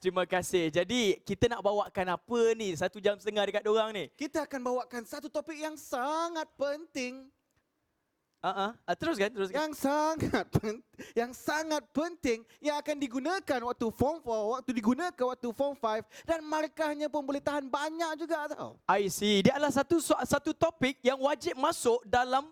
Terima kasih. Jadi kita nak bawakan apa ni 1.5 jam dekat dorang ni? Kita akan bawakan satu topik yang sangat penting. Teruskan. Yang sangat penting yang akan digunakan waktu Form 4, waktu digunakan waktu Form 5 dan markahnya pun boleh tahan banyak juga tau. I see. Dia adalah satu topik yang wajib masuk dalam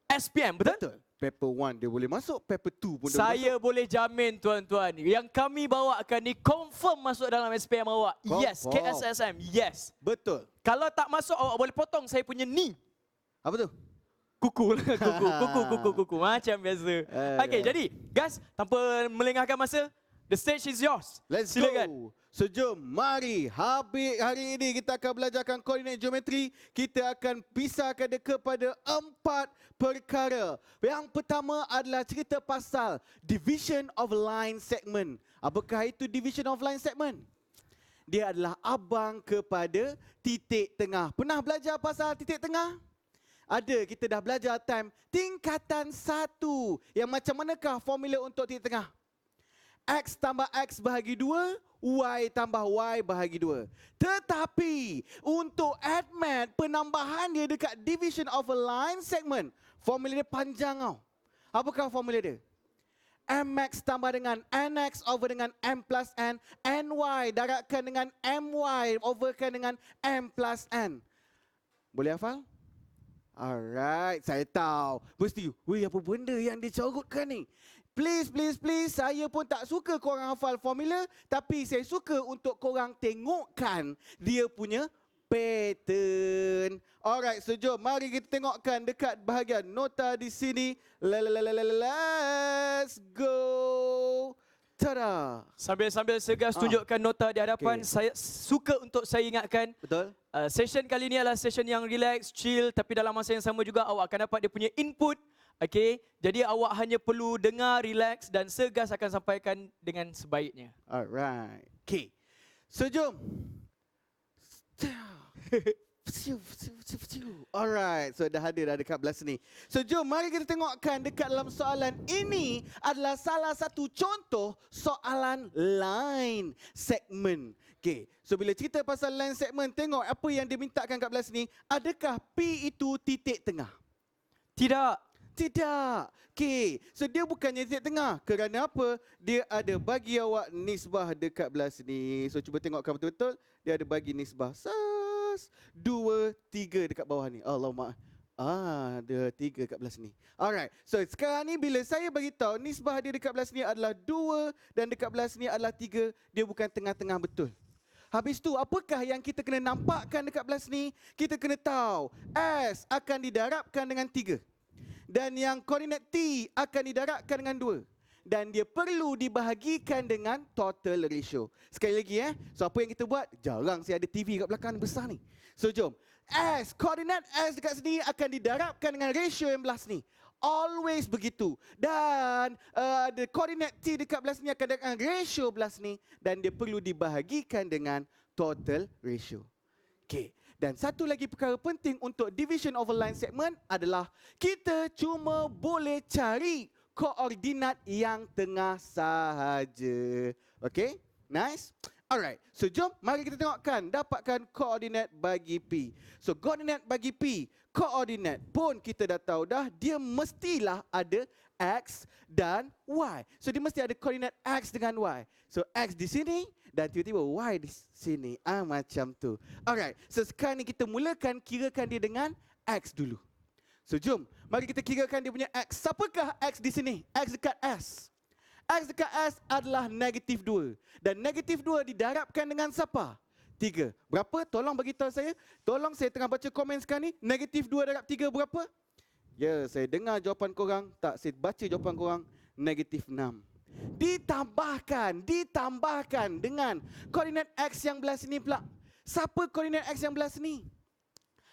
SPM, betul? Betul. Paper 1 dia boleh masuk, paper 2 pun dia boleh Saya masuk. boleh jamin tuan-tuan, yang kami bawakan ni confirm masuk dalam SPM awak. Yes, Confirm. KSSM. Yes. Betul. Kalau tak masuk awak boleh potong saya punya ni. Apa tu? Kuku. Macam biasa. Okay, ya. jadi guys, tanpa melengahkan masa, the stage is yours. Let's Silakan. go. So jom, mari hari ini kita akan belajarkan koordinat geometri. Kita akan pisahkan dia kepada 4 perkara. Yang pertama adalah cerita pasal division of line segment. Apakah itu division of line segment? Dia adalah abang kepada titik tengah. Pernah belajar pasal titik tengah? Ada, kita dah belajar time tingkatan 1. Yang macam manakah formula untuk titik tengah? X tambah X bahagi 2, Y tambah Y bahagi 2. Tetapi untuk ADMAT, penambahan dia dekat division of a line segment, formula dia panjang tau. Apakah formula dia? MX tambah dengan NX over dengan M plus N, NY darabkan dengan MY overkan dengan M plus N. Boleh hafal? Alright, saya tahu. Mesti, weh apa benda yang dicorotkan ni? Please, saya pun tak suka korang hafal formula, tapi saya suka untuk korang tengokkan dia punya pattern. Alright, so jom mari kita tengokkan dekat bahagian nota di sini. Let's go. Tada. Sambil Segas tunjukkan nota di hadapan, Okay. saya suka untuk saya ingatkan, Betul? session kali ni adalah session yang relax, chill, tapi dalam masa yang sama juga awak akan dapat dia punya input. Okay, jadi awak hanya perlu dengar, relax dan Segas akan sampaikan dengan sebaiknya. Alright. Okay. So jom. Alright, so dah dekat belah sini. So jom mari kita tengokkan dekat dalam soalan ini adalah salah satu contoh soalan line segment. Okay, so bila cerita pasal line segment, tengok apa yang dimintakan kat belah sini. Adakah P itu titik tengah? Tidak. Okay, so dia bukannya titik tengah. Kerana apa? Dia ada bagi awak nisbah dekat belah sini. So cuba tengokkan betul-betul. Dia ada bagi nisbah 2, 3 dekat bawah ni. Alamak. Ada 3 kat belah sini. Alright, so sekarang ni bila saya bagi tahu nisbah dia dekat belah sini adalah 2 dan dekat belah sini adalah 3, dia bukan tengah-tengah betul. Habis tu, apakah yang kita kena nampakkan dekat belah sini? Kita kena tahu S akan didarabkan dengan 3. Dan yang koordinat T akan didarabkan dengan 2. Dan dia perlu dibahagikan dengan total ratio. Sekali lagi so apa yang kita buat? Jarang saya ada TV kat belakang besar ni. So jom, koordinat S dekat sini akan didarabkan dengan ratio yang belah sini. Always begitu. Dan ada koordinat T dekat belah sini akan dengan ratio belah sini. Dan dia perlu dibahagikan dengan total ratio. Okay. Dan satu lagi perkara penting untuk division of a line segment adalah kita cuma boleh cari koordinat yang tengah sahaja. Okay? Nice? Alright. So jom mari kita tengokkan dapatkan koordinat bagi P. So koordinat bagi P, koordinat pun kita dah tahu dah dia mestilah ada X dan Y. So dia mesti ada koordinat X dengan Y. So X di sini dan tiba-tiba Y di sini. Macam tu. Alright. So sekarang ni kita mulakan kirakan dia dengan X dulu. So jom, mari kita kirakan dia punya X. Siapakah X di sini? X dekat S. X dekat S adalah negatif 2. Dan negatif 2 didarabkan dengan siapa? 3. Berapa? Tolong bagi tahu saya. Tolong, saya tengah baca komen sekarang ni. Negatif 2 darab 3 berapa? Ya, saya dengar jawapan korang. Tak, saya baca jawapan korang. Negatif 6. Ditambahkan dengan koordinat X yang belah sini pula. Siapa koordinat X yang belah sini?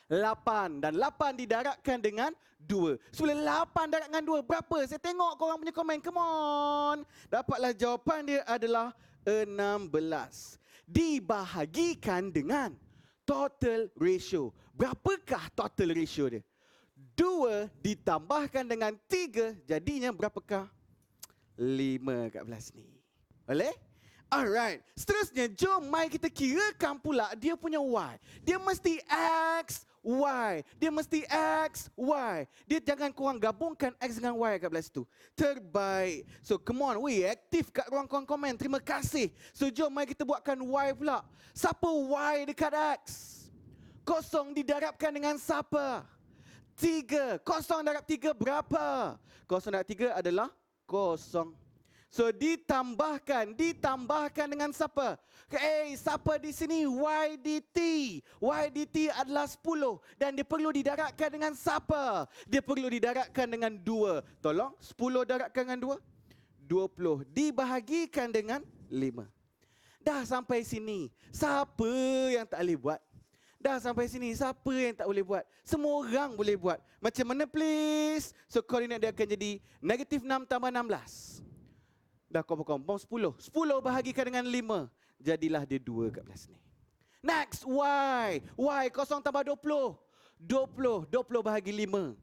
8. Dan 8 didarabkan dengan 2. So, bila 8 darab dengan 2, berapa? Saya tengok korang punya komen. Come on. Dapatlah jawapan dia adalah 16. Dibahagikan dengan total ratio. Berapakah total ratio dia? 2 ditambahkan dengan 3, jadinya berapakah? 5 kat belah sini. Boleh? Alright, seterusnya jom mai kita kirakan pula dia punya Y. Dia mesti X, Y. Dia mesti X, Y. Dia jangan korang gabungkan X dengan Y kat belah situ. Terbaik. So come on, we aktif kat ruang komen. Terima kasih. So jom mai kita buatkan Y pula. Siapa Y dekat X? Kosong didarabkan dengan siapa? 3. Kosong darab 3 berapa? Kosong darab 3 adalah kosong. So ditambahkan dengan siapa? Siapa di sini? Y dt. Y dt adalah 10 dan dia perlu didarabkan dengan siapa? Dia perlu didarabkan dengan 2. Tolong 10 darabkan dengan 2. 20 dibahagikan dengan 5. Dah sampai sini. Siapa yang tak boleh buat? Dah sampai sini, siapa yang tak boleh buat? Semua orang boleh buat. Macam mana please? So koordinat dia akan jadi -6 tambah 16. Dah kompon 10. 10 bahagikan dengan 5. Jadilah dia 2 kat belah sini. Next, Y. Y kosong tambah 20. 20 bahagi 5.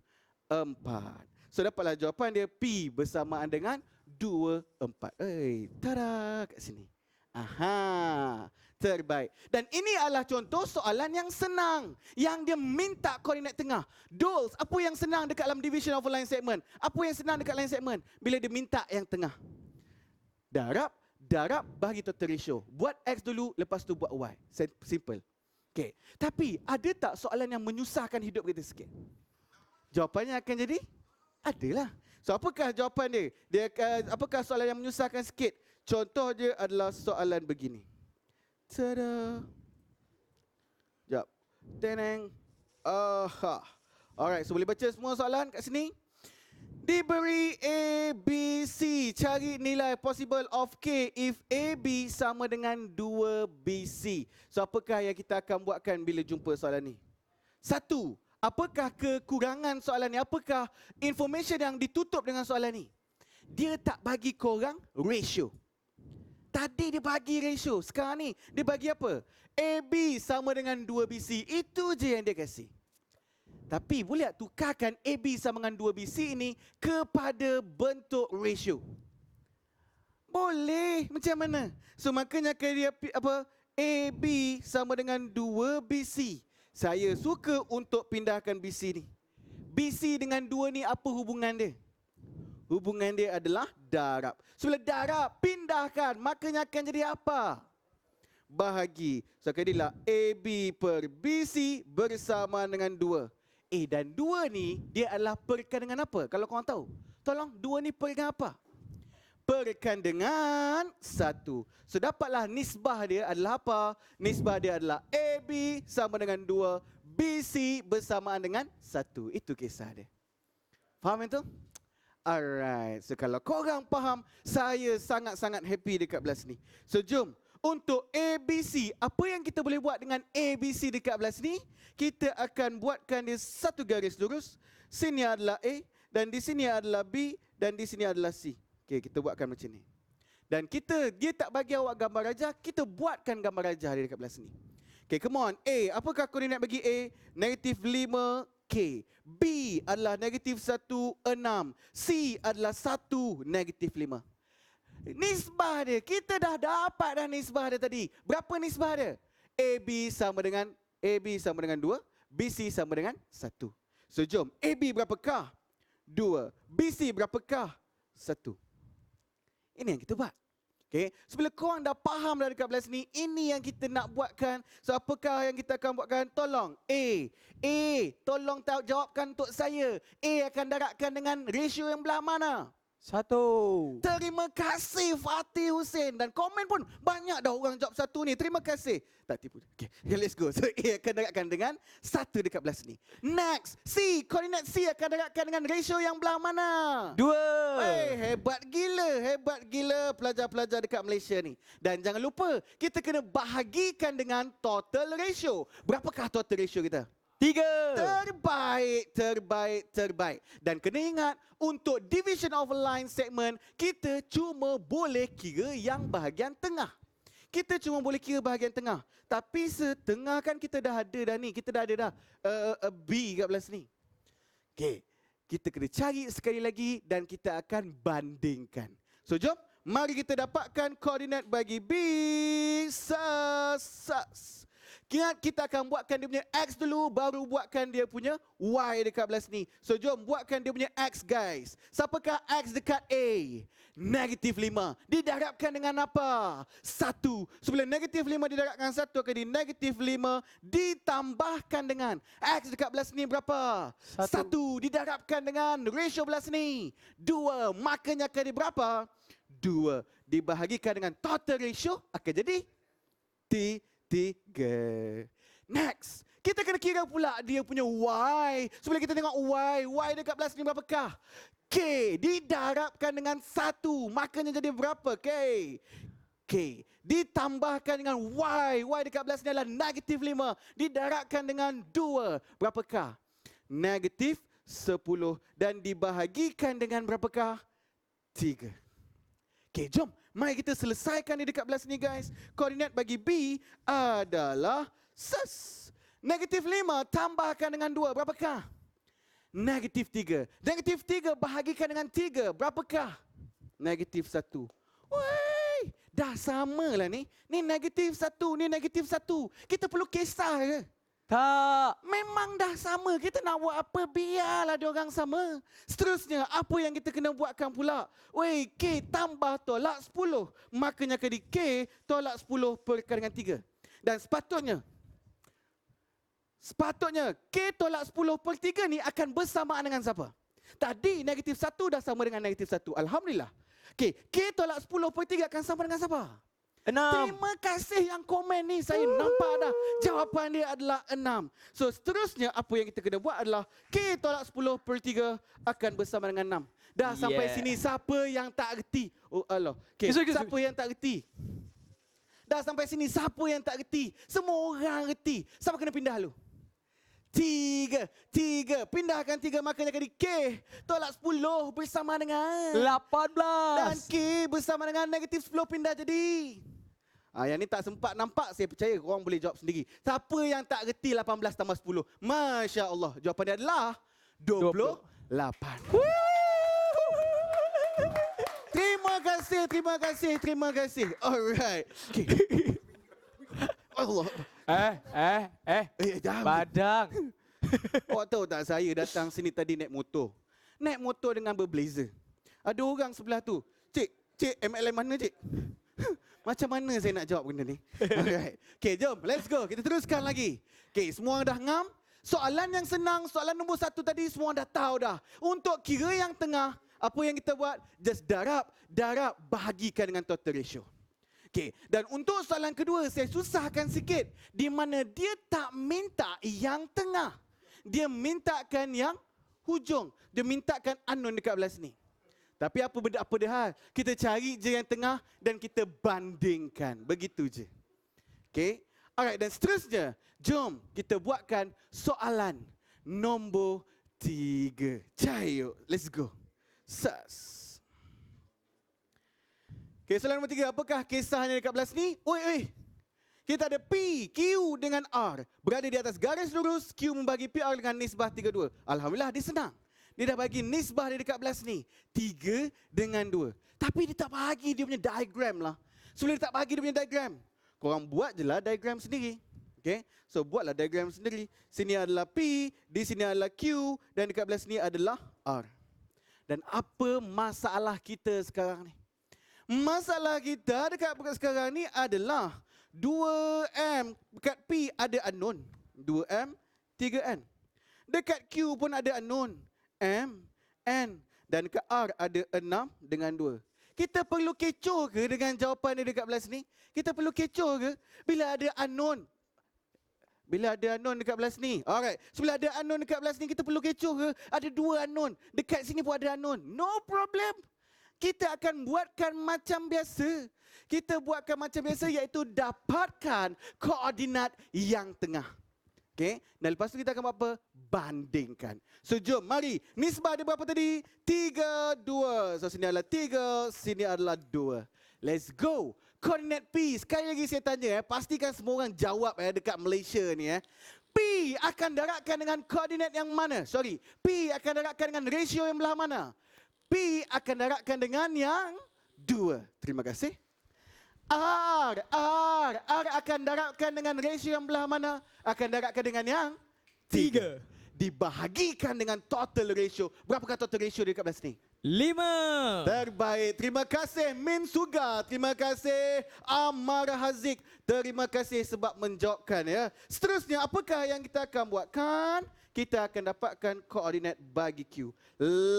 4. So dapatlah jawapan dia P bersamaan dengan 2, 4. Tada kat sini. Aha. Terbaik. Dan ini adalah contoh soalan yang senang. Yang dia minta koordinat tengah. Dols, apa yang senang dekat dalam division of a line segment? Apa yang senang dekat line segment? Bila dia minta yang tengah. Darab bagi total ratio. Buat X dulu, lepas tu buat Y. Simple. Okay. Tapi ada tak soalan yang menyusahkan hidup kita sikit? Jawapannya akan jadi? Adalah. So apakah jawapan dia? Apakah soalan yang menyusahkan sikit? Contoh dia adalah soalan begini. Tada. Sekejap. Teneng. Aha. Alright, so boleh baca semua soalan kat sini? Diberi A, B, C. Cari nilai possible of K if A, B sama dengan 2BC. So apakah yang kita akan buatkan bila jumpa soalan ni? 1. Apakah kekurangan soalan ni? Apakah information yang ditutup dengan soalan ni? Dia tak bagi korang ratio. Tadi dia bagi ratio. Sekarang ni dia bagi apa? AB sama dengan 2BC. Itu je yang dia kasih. Tapi boleh tak tukarkan AB sama dengan 2BC ini kepada bentuk ratio? Boleh. Macam mana? So makanya dia apa? AB sama dengan 2BC. Saya suka untuk pindahkan BC ni. BC dengan 2 ni apa hubungan dia? Hubungan dia adalah darab. So bila darab, pindahkan. Makanya akan jadi apa? Bahagi. So jadilah AB per BC bersama dengan 2. Dan 2 ni dia adalah perkan dengan apa? Kalau korang tahu. Tolong, 2 ni perkan apa? Perkan dengan 1. So dapatlah nisbah dia adalah apa? Nisbah dia adalah AB sama dengan 2. BC bersamaan dengan 1. Itu kisah dia. Faham itu? Alright. So kalau korang faham, saya sangat-sangat happy dekat belah sini. So jom. Untuk ABC, apa yang kita boleh buat dengan ABC dekat belah sini? Kita akan buatkan dia satu garis lurus. Sini adalah A, dan di sini adalah B, dan di sini adalah C. Okey, kita buatkan macam ni. Dan dia tak bagi awak gambar rajah, kita buatkan gambar rajah dia dekat belah sini. Okey, come on. A, apakah koordinat bagi A? -5K. B adalah -1, 6. C adalah 1, -5. Nisbah dia, kita dah dapat dah nisbah dia tadi. Berapa nisbah dia? AB sama dengan 2, BC sama dengan 1. So jom, AB berapakah? 2. BC berapakah? 1. Ini yang kita buat. Okay. So bila korang dah faham dah dekat belah sini, ini yang kita nak buatkan. So apakah yang kita akan buatkan? Tolong A, tolong jawabkan untuk saya. A akan darabkan dengan ratio yang belah mana? 1. Terima kasih Fatih Hussein. Dan komen pun banyak dah orang jawab 1 ni. Terima kasih. Tak tipu. Okay, let's go. So A akan darabkan dengan 1 dekat belah sini. Next, C. Koordinat C akan darabkan dengan ratio yang belah mana? 2. Hebat gila pelajar-pelajar dekat Malaysia ni. Dan jangan lupa, kita kena bahagikan dengan total ratio. Berapakah total ratio kita? 3. Terbaik. Dan kena ingat, untuk division of a line segment, kita cuma boleh kira yang bahagian tengah. Tapi setengah kan kita dah ada dah ni. Kita dah ada dah B kat belah sini. Okay. Kita kena cari sekali lagi dan kita akan bandingkan. So jom, Mari kita dapatkan koordinat bagi B. Sas. Ingat, kita akan buatkan dia punya X dulu, baru buatkan dia punya Y dekat belah sini. So, jom buatkan dia punya X, guys. Siapakah X dekat A? -5. Didarabkan dengan apa? 1. So, bila -5 didarabkan 1, akan di -5 ditambahkan dengan X dekat belah sini berapa? 1. Didarabkan dengan ratio belah sini 2. Makanya akan di berapa? 2. Dibahagikan dengan total ratio akan jadi 3. Next, kita kena kira pula dia punya Y. So, bila kita tengok Y dekat belah sini berapakah? K didarabkan dengan 1. Makanya jadi berapa K? K ditambahkan dengan Y. Y dekat belah sini adalah -5. Didarabkan dengan 2. Berapakah? -10. Dan dibahagikan dengan berapakah? 3. Okay, jom. Mari kita selesaikan dia dekat belah sini, guys. Koordinat bagi B adalah -5 tambahkan dengan 2. Berapakah? -3. -3 bahagikan dengan 3. Berapakah? -1. Woi, dah sama lah ni. Ni -1, ni -1. Kita perlu kisah ke? Tak. Memang dah sama. Kita nak buat apa? Biarlah dia orang sama. Seterusnya, apa yang kita kena buatkan pula? Weh, K tambah tolak 10. Makanya akan di K tolak 10 perkara dengan 3. Dan sepatutnya K tolak 10 per 3 ni akan bersamaan dengan siapa? Tadi -1 dah sama dengan -1. Alhamdulillah. K tolak 10 per 3 akan sama dengan siapa? 6. Terima kasih yang komen ni. Saya nampak dah. Jawapan dia adalah 6. So, seterusnya apa yang kita kena buat adalah K tolak 10 per 3 akan bersama dengan 6. Dah sampai sini, siapa yang tak reti? Oh Allah. Okay. Siapa yang tak reti? Dah sampai sini, siapa yang tak reti? Semua orang reti. Siapa kena pindah dulu? 3. Pindahkan 3, makanya akan di K tolak 10 bersama dengan 18. Dan K bersama dengan -10 pindah jadi. Yang ni tak sempat nampak, saya percaya korang boleh jawab sendiri. Siapa yang tak reti 18 tambah 10? Masya Allah. Jawapan dia adalah 28. Terima kasih. Alright. Okay. Allah. Jangan. Badang. Awak tahu tak, saya datang sini tadi naik motor. Naik motor dengan berblazer. Ada orang sebelah tu. Cik, MLM mana cik? Macam mana saya nak jawab benda ni? Alright. Okay, jom. Let's go. Kita teruskan lagi. Okay, semua dah ngam? Soalan yang senang, soalan nombor 1 tadi semua dah tahu dah. Untuk kira yang tengah, apa yang kita buat? Just darab, bahagikan dengan total ratio. Okay, dan untuk soalan kedua, saya susahkan sikit. Di mana dia tak minta yang tengah. Dia mintakan yang hujung. Dia mintakan unknown dekat belah sini. Tapi apa dia hal? Kita cari je yang tengah dan kita bandingkan. Begitu je. Okay. Alright, dan seterusnya, jom kita buatkan soalan nombor 3. Cayo, let's go. Sas. Okay, soalan nombor 3. Apakah kisahnya dekat belah sini? Oi. Kita ada P, Q dengan R. Berada di atas garis lurus, Q membagi PR dengan nisbah 3/2. Alhamdulillah, dia senang. Dia dah bagi nisbah dia dekat belah sini. 3 dengan 2. Tapi dia tak bagi dia punya diagram lah. So, dia tak bagi dia punya diagram. Korang buat je lah diagram sendiri. Okay? So, buatlah diagram sendiri. Sini adalah P, di sini adalah Q, dan dekat belah sini adalah R. Dan apa masalah kita sekarang ni? Masalah kita dekat sekarang ni adalah 2M. Dekat P ada unknown. 2M, 3N. Dekat Q pun ada unknown. M, N. Dan ke R ada 6 dengan 2. Kita perlu kecoh ke dengan jawapan dia dekat belah sini? Kita perlu kecoh ke bila ada unknown? Bila ada unknown dekat belah sini. Alright. So, bila ada unknown dekat belah sini, kita perlu kecoh ke? Ada 2 unknown. Dekat sini pun ada unknown. No problem. Kita akan buatkan macam biasa. Kita buatkan macam biasa, iaitu dapatkan koordinat yang tengah. Okay. Dan lepas tu kita akan buat apa? Bandingkan. So, jom, mari. Nisbah dia berapa tadi? 3/2. So, sini adalah 3, sini adalah 2. Let's go. Koordinat P. Sekali lagi saya tanya, pastikan semua orang jawab dekat Malaysia ni. P akan darabkan dengan koordinat yang mana? P akan darabkan dengan ratio yang belah mana? P akan darabkan dengan yang 2. Terima kasih. R akan darabkan dengan ratio yang belah mana? Akan darabkan dengan yang 3. Dibahagikan dengan total ratio. Berapakah total ratio dekat belas ni? 5. Terbaik. Terima kasih Min Suga. Terima kasih Amar Haziq. Terima kasih sebab menjawabkan ya. Seterusnya apakah yang kita akan buatkan? Kita akan dapatkan koordinat bagi Q.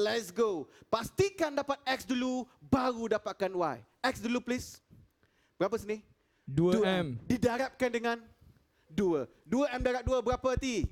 Let's go. Pastikan dapat X dulu baru dapatkan Y. X dulu please. Berapa sini? 2M. Didarabkan dengan 2. 2M darab 2 berapa T?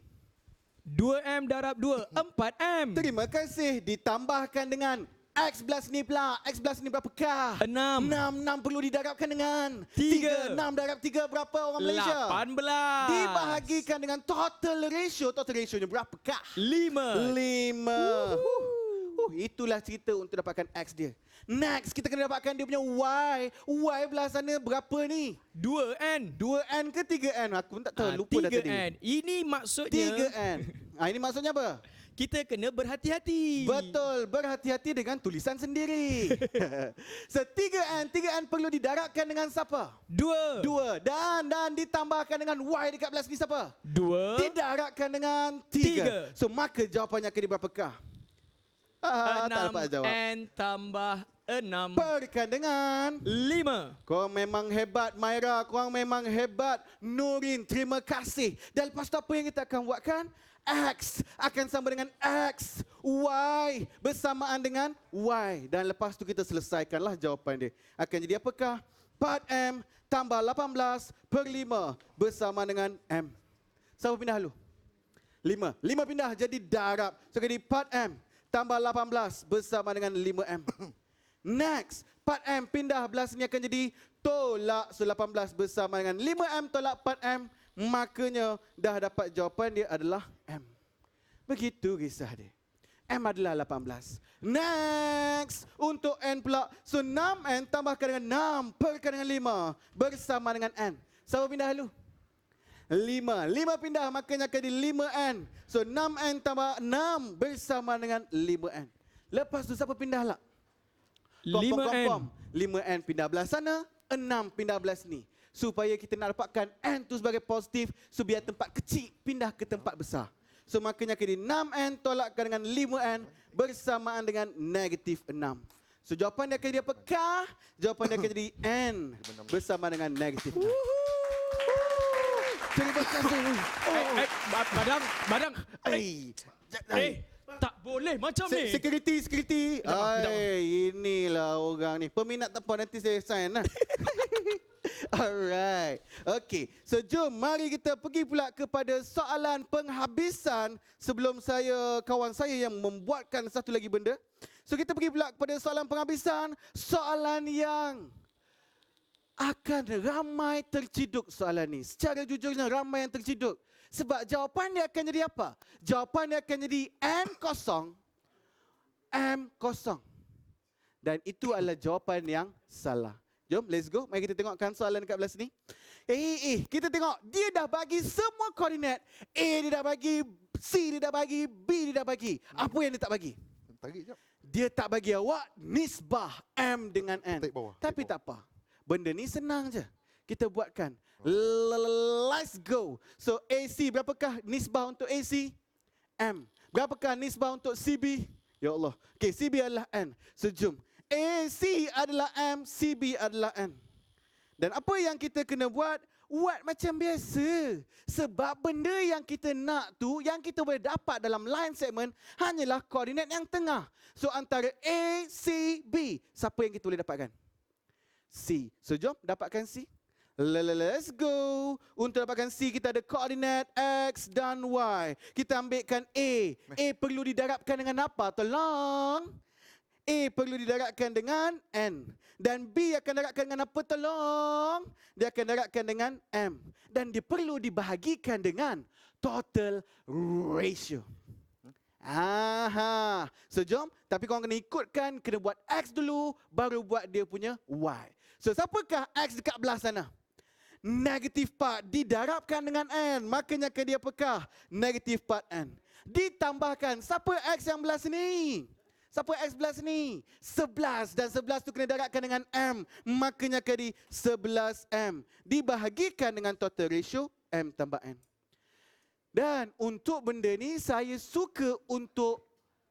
2M darab 2, 4M. Terima kasih. Ditambahkan dengan X belas ni pula. X belas ni berapakah? 6. 6 perlu didarabkan dengan 3. 6 darab 3 berapa orang Malaysia? 18. Dibahagikan dengan total ratio. Total ratio-nya berapakah? 5. 5. Itulah cerita untuk dapatkan X dia. Next, kita kena dapatkan dia punya Y. Y belah sana berapa ni? 2N. 2N ke 3N? Aku pun tak tahu. Lupa dah tadi. 3N. Ini maksudnya 3N. Ini maksudnya apa? kita kena berhati-hati. Betul, berhati-hati dengan tulisan sendiri. So 3N perlu didarabkan dengan siapa? 2. 2. Dan ditambahkan dengan Y dekat belas ni siapa? 2. Didarabkan dengan 3. So maka jawapannya akan berapakah? Tak dapat jawab. 6N tambah 6. Perkan dengan 5. Korang memang hebat Maira, korang memang hebat Nurin, terima kasih. Dan lepas tu apa yang kita akan buatkan? X akan sama dengan X, Y bersamaan dengan Y. Dan lepas tu kita selesaikanlah jawapan dia. Akan jadi apakah? 4M tambah 18 per 5 bersama dengan M. Siapa pindah dulu? 5 pindah jadi darab. So jadi 4M tambah 18 bersama dengan 5M. Next, 4M pindah belas ni akan jadi tolak 18 bersama dengan 5M tolak 4M. Makanya dah dapat jawapan dia adalah M. Begitu kisah dia. M adalah 18. Next, untuk N pula. So 6N tambahkan dengan 6 perkan dengan 5 bersama dengan N. Siapa pindah dulu? 5 pindah makanya akan jadi 5N. So 6N tambah 6 bersama dengan 5N. Lepas tu siapa pindah lah? 5N. 5N pindah belah sana, 6 pindah belah sini. Supaya kita nak dapatkan N tu sebagai positif, so biar tempat kecil pindah ke tempat besar. So makanya akan jadi 6N tolakkan dengan 5N bersamaan dengan negatif 6. So jawapan dia akan jadi apakah? Jawapan dia akan jadi N bersama dengan negatif 6. Terima kasih. Badang. Tak boleh macam ni. Security. Ai, inilah orang ni. Peminat tempat nanti saya sign lah. Alright. Okay. So jom mari kita pergi pula kepada soalan penghabisan sebelum kawan saya yang membuatkan satu lagi benda. So kita pergi pula kepada soalan penghabisan. Soalan yang akan ramai terciduk soalan ni. Secara jujurnya ramai yang terciduk. Sebab jawapan dia akan jadi apa? Jawapan dia akan jadi N kosong, M kosong. Dan itu adalah jawapan yang salah. Jom, let's go. Mari kita tengokkan soalan dekat belah sini. Kita tengok. Dia dah bagi semua koordinat. A dia dah bagi, C dia dah bagi, B dia dah bagi. Apa yang dia tak bagi? Dia tak bagi awak nisbah M dengan N. Tapi tak apa. Benda ni senang je. Kita buatkan. Let's go. So AC berapakah nisbah untuk AC? M. Berapakah nisbah untuk CB? Ya Allah. Okay, CB adalah N. So jom. AC adalah M, CB adalah N. Dan apa yang kita kena buat? Buat macam biasa. Sebab benda yang kita nak tu, yang kita boleh dapat dalam line segment, hanyalah koordinat yang tengah. So antara A, C, B. Siapa yang kita boleh dapatkan? C. So jom dapatkan C. Let's go. Untuk dapatkan C kita ada koordinat X dan Y. Kita ambilkan A. A perlu didarabkan dengan apa? Tolong. A perlu didarabkan dengan N. Dan B akan darabkan dengan apa? Tolong. Dia akan darabkan dengan M. Dan dia perlu dibahagikan dengan total ratio. So jom. Tapi korang kena ikutkan. Kena buat X dulu. Baru buat dia punya Y. So siapakah X dekat belah sana? Negatif part didarabkan dengan N. Makanya akan dia apakah? Negatif part N. Ditambahkan. Siapa X yang belah sini? Siapa X11 ni? 11 dan 11 tu kena darabkan dengan M. Makanya jadi 11M. Dibahagikan dengan total ratio M tambah N. Dan untuk benda ni saya suka untuk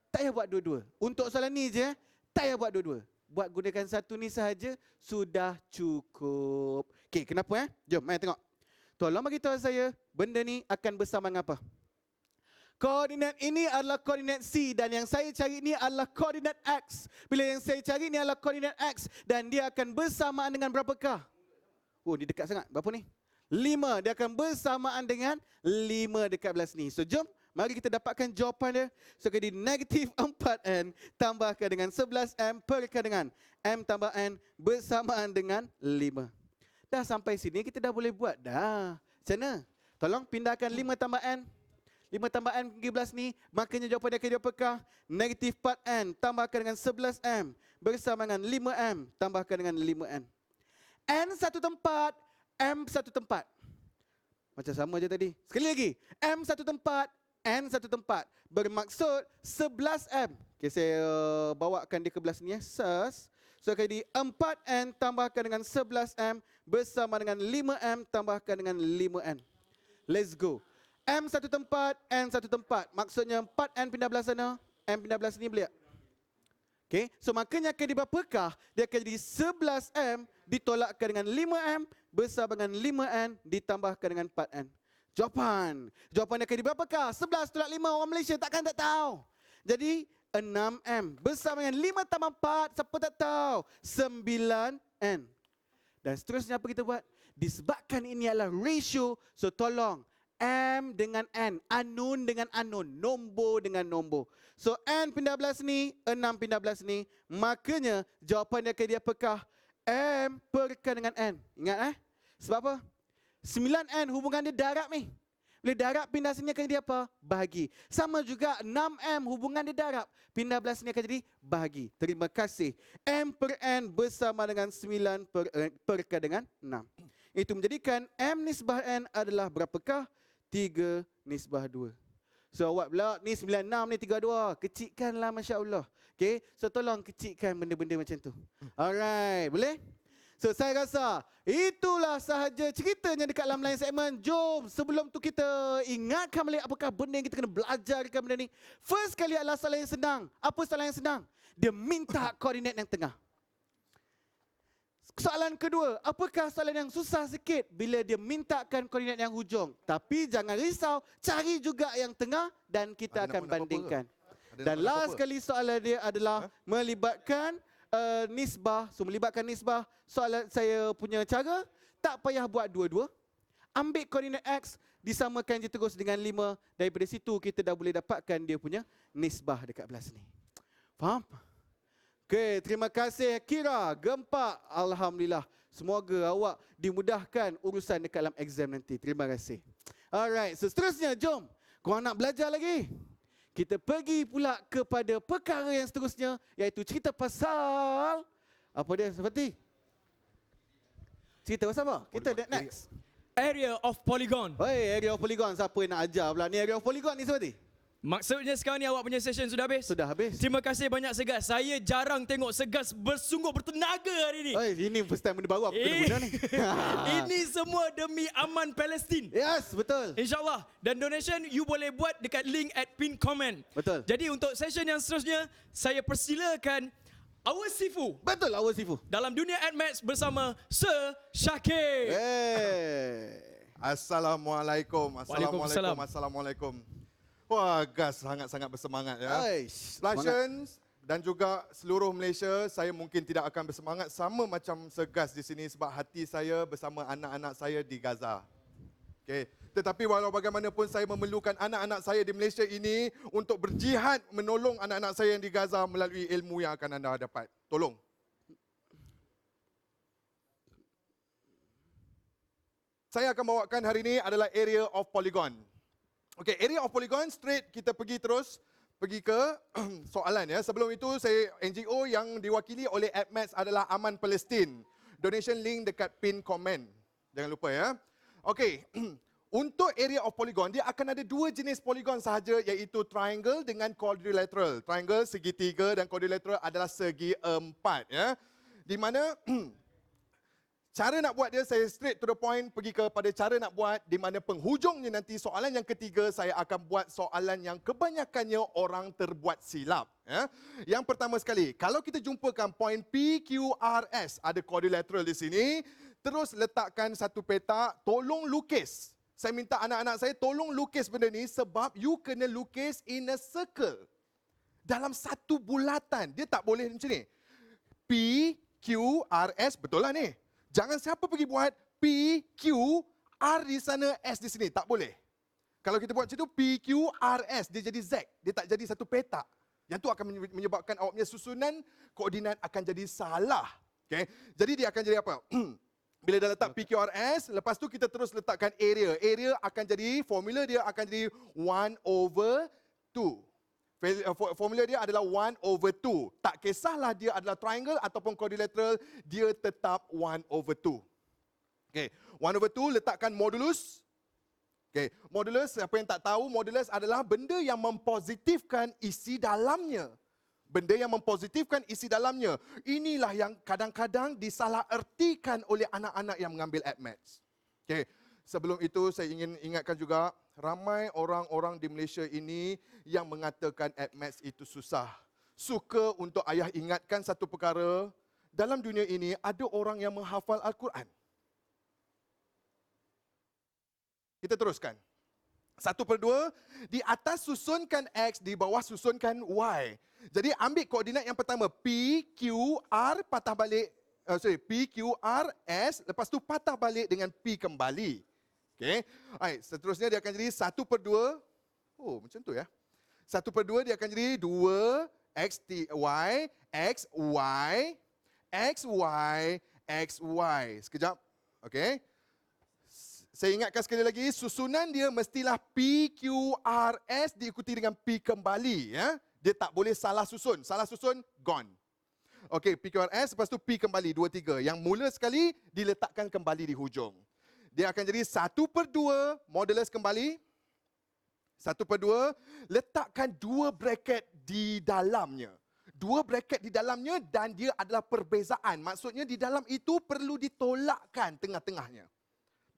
tak payah buat dua-dua. Untuk soalan ni je, tak payah buat dua-dua. Buat gunakan satu ni sahaja sudah cukup. Okey, kenapa Jom mari tengok. Tolong bagi tahu saya benda ni akan bersama dengan apa? Koordinat ini adalah koordinat C dan yang saya cari ini adalah koordinat X. Bila yang saya cari ini adalah koordinat X dan dia akan bersamaan dengan berapakah? Oh, ni dekat sangat. Berapa ni? 5. Dia akan bersamaan dengan 5 dekat belas ni. So, jom. Mari kita dapatkan jawapan dia. So, jadi negatif 4N tambahkan dengan 11M perkan dengan M tambah N bersamaan dengan 5. Dah sampai sini kita dah boleh buat dah. Macam mana? Tolong pindahkan 5 tambah N. 5 tambah N pergi belas ni, makanya jawapan dia akan jadi apakah? Negatif 4N tambahkan dengan 11M bersama dengan 5M tambahkan dengan 5N. N satu tempat, M satu tempat. Macam sama je tadi. Sekali lagi. M satu tempat, N satu tempat. Bermaksud 11M. Okay, saya bawakan dia ke belas ni ya. So, jadi 4N tambahkan dengan 11M bersama dengan 5M tambahkan dengan 5N. Let's go. M satu tempat, N satu tempat. Maksudnya 4N pindah belah sana, M pindah belah sini boleh tak? Okay, so makanya akan berapakah? Dia akan jadi 11M ditolakkan dengan 5M bersama dengan 5N ditambahkan dengan 4N. Jawapan dia akan jadi berapakah? 11 tolak 5, orang Malaysia takkan tak tahu. Jadi 6M bersama dengan 5 tambah 4, siapa tak tahu? 9N. Dan seterusnya apa kita buat? Disebabkan ini adalah ratio, so tolong M dengan N, unknown dengan unknown, nombor dengan nombor. So N pindah belah sini, 6 pindah belah sini. Makanya jawapan dia akan dia apakah? M perkan dengan N. Ingat sebab apa? 9N hubungan dia darab ni. Bila darab pindah sini akan jadi apa? Bahagi. Sama juga 6M hubungan dia darab. Pindah belah sini akan jadi bahagi. Terima kasih. M per N bersama dengan 9 perkan dengan 6. Itu menjadikan M nisbah N adalah berapakah? 3 nisbah 2. So awak pula ni 96 ni 32. Kecilkanlah Masya Allah. Okay. So tolong kecilkan benda-benda macam tu. Alright. Boleh? So saya rasa itulah sahaja ceritanya dekat dalam lain segmen. Jom sebelum tu kita ingatkan balik apakah benda yang kita kena belajarkan benda ni. First kali adalah soalan yang senang. Apa soalan yang senang? Dia minta koordinat yang tengah. Soalan kedua, apakah soalan yang susah sikit bila dia mintakan koordinat yang hujung? Tapi jangan risau, cari juga yang tengah dan kita akan bandingkan. Dan last kali soalan dia adalah melibatkan nisbah. So melibatkan nisbah, soalan saya punya cara, tak payah buat dua-dua. Ambil koordinat X, disamakan je terus dengan 5. Daripada situ kita dah boleh dapatkan dia punya nisbah dekat belah sini. Faham? Okey, terima kasih Kira, Gempak. Alhamdulillah. Semoga awak dimudahkan urusan dekat dalam exam nanti. Terima kasih. Alright, so seterusnya jom. Korang nak belajar lagi? Kita pergi pula kepada perkara yang seterusnya, iaitu cerita pasal apa dia seperti? Cerita pasal apa? Kita next. Area of polygon. Hei, area of polygon. Siapa yang nak ajar pula ni area of polygon ni seperti? Maksudnya sekarang ni awak punya session sudah habis? Sudah habis. Terima kasih banyak Segas. Saya jarang tengok Segas bersungguh bertenaga hari ni. Ini first time benda baru apa benda ni. Ini semua demi aman Palestin. Yes, betul. InsyaAllah. Dan donation you boleh buat dekat link at pin comment. Betul. Jadi untuk session yang seterusnya, saya persilakan Our Sifu. Betul, Our Sifu. Dalam dunia AdMax bersama Sir Syakir. Assalamualaikum. Waalaikumsalam. Assalamualaikum. Wah, Gas sangat-sangat bersemangat ya. Lations dan juga seluruh Malaysia, saya mungkin tidak akan bersemangat sama macam Segas di sini sebab hati saya bersama anak-anak saya di Gaza. Okay. Tetapi walau bagaimanapun saya memerlukan anak-anak saya di Malaysia ini untuk berjihad menolong anak-anak saya yang di Gaza melalui ilmu yang akan anda dapat. Tolong. Saya akan bawakan hari ini adalah area of polygon. Okey, area of polygon straight kita pergi ke soalan ya. Sebelum itu saya NGO yang diwakili oleh AdMax adalah Aman Palestin. Donation link dekat pin comment. Jangan lupa ya. Okey. Untuk area of polygon, dia akan ada dua jenis polygon sahaja, iaitu triangle dengan quadrilateral. Triangle segitiga dan quadrilateral adalah segi empat. Ya. Di mana cara nak buat dia, saya straight to the point, pergi kepada cara nak buat, di mana penghujungnya nanti soalan yang ketiga, saya akan buat soalan yang kebanyakannya orang terbuat silap. Ya. Yang pertama sekali, kalau kita jumpakan point P, Q, R, S, ada quadrilateral di sini, terus letakkan satu petak, tolong lukis. Saya minta anak-anak saya tolong lukis benda ni sebab you kena lukis in a circle. Dalam satu bulatan. Dia tak boleh macam ni. P, Q, R, S. Betul lah ni. Jangan siapa pergi buat P, Q, R di sana, S di sini. Tak boleh. Kalau kita buat macam tu, P, Q, R, S. Dia jadi Z. Dia tak jadi satu petak. Yang tu akan menyebabkan awak punya susunan koordinat akan jadi salah. Okay? Jadi dia akan jadi apa? Bila dah letak PQRS, lepas tu kita terus letakkan area. Area akan jadi, formula dia akan jadi 1/2. Formula dia adalah 1/2. Tak kisahlah dia adalah triangle ataupun quadrilateral, dia tetap 1/2. Okay, 1/2 letakkan modulus. Okay, modulus, siapa yang tak tahu, modulus adalah benda yang mempositifkan isi dalamnya. Benda yang mempositifkan isi dalamnya. Inilah yang kadang-kadang disalahertikan oleh anak-anak yang mengambil Maths. Okay. Sebelum itu saya ingin ingatkan juga, ramai orang-orang di Malaysia ini yang mengatakan Maths itu susah. Suka untuk ayah ingatkan satu perkara, dalam dunia ini ada orang yang menghafal Al-Quran. Kita teruskan. 1/2, di atas susunkan X, di bawah susunkan Y. Jadi ambil koordinat yang pertama, P, Q, R, patah balik, P, Q, R, S, lepas tu patah balik dengan P kembali. Okay. Alright, seterusnya dia akan jadi 1/2. Oh, macam tu ya. 1/2 dia akan jadi 2, X, T, Y, X, Y, X, Y, X, Y. Sekejap. Okay. Saya ingatkan sekali lagi, susunan dia mestilah P, Q, R, S diikuti dengan P kembali. Ya. Dia tak boleh salah susun. Salah susun, gone. Okey, P, Q, R, S, lepas tu P kembali, 2, 3. Yang mula sekali, diletakkan kembali di hujung. Dia akan jadi 1/2, modulus kembali. 1/2, letakkan 2 bracket di dalamnya. 2 bracket di dalamnya dan dia adalah perbezaan. Maksudnya di dalam itu perlu ditolakkan tengah-tengahnya.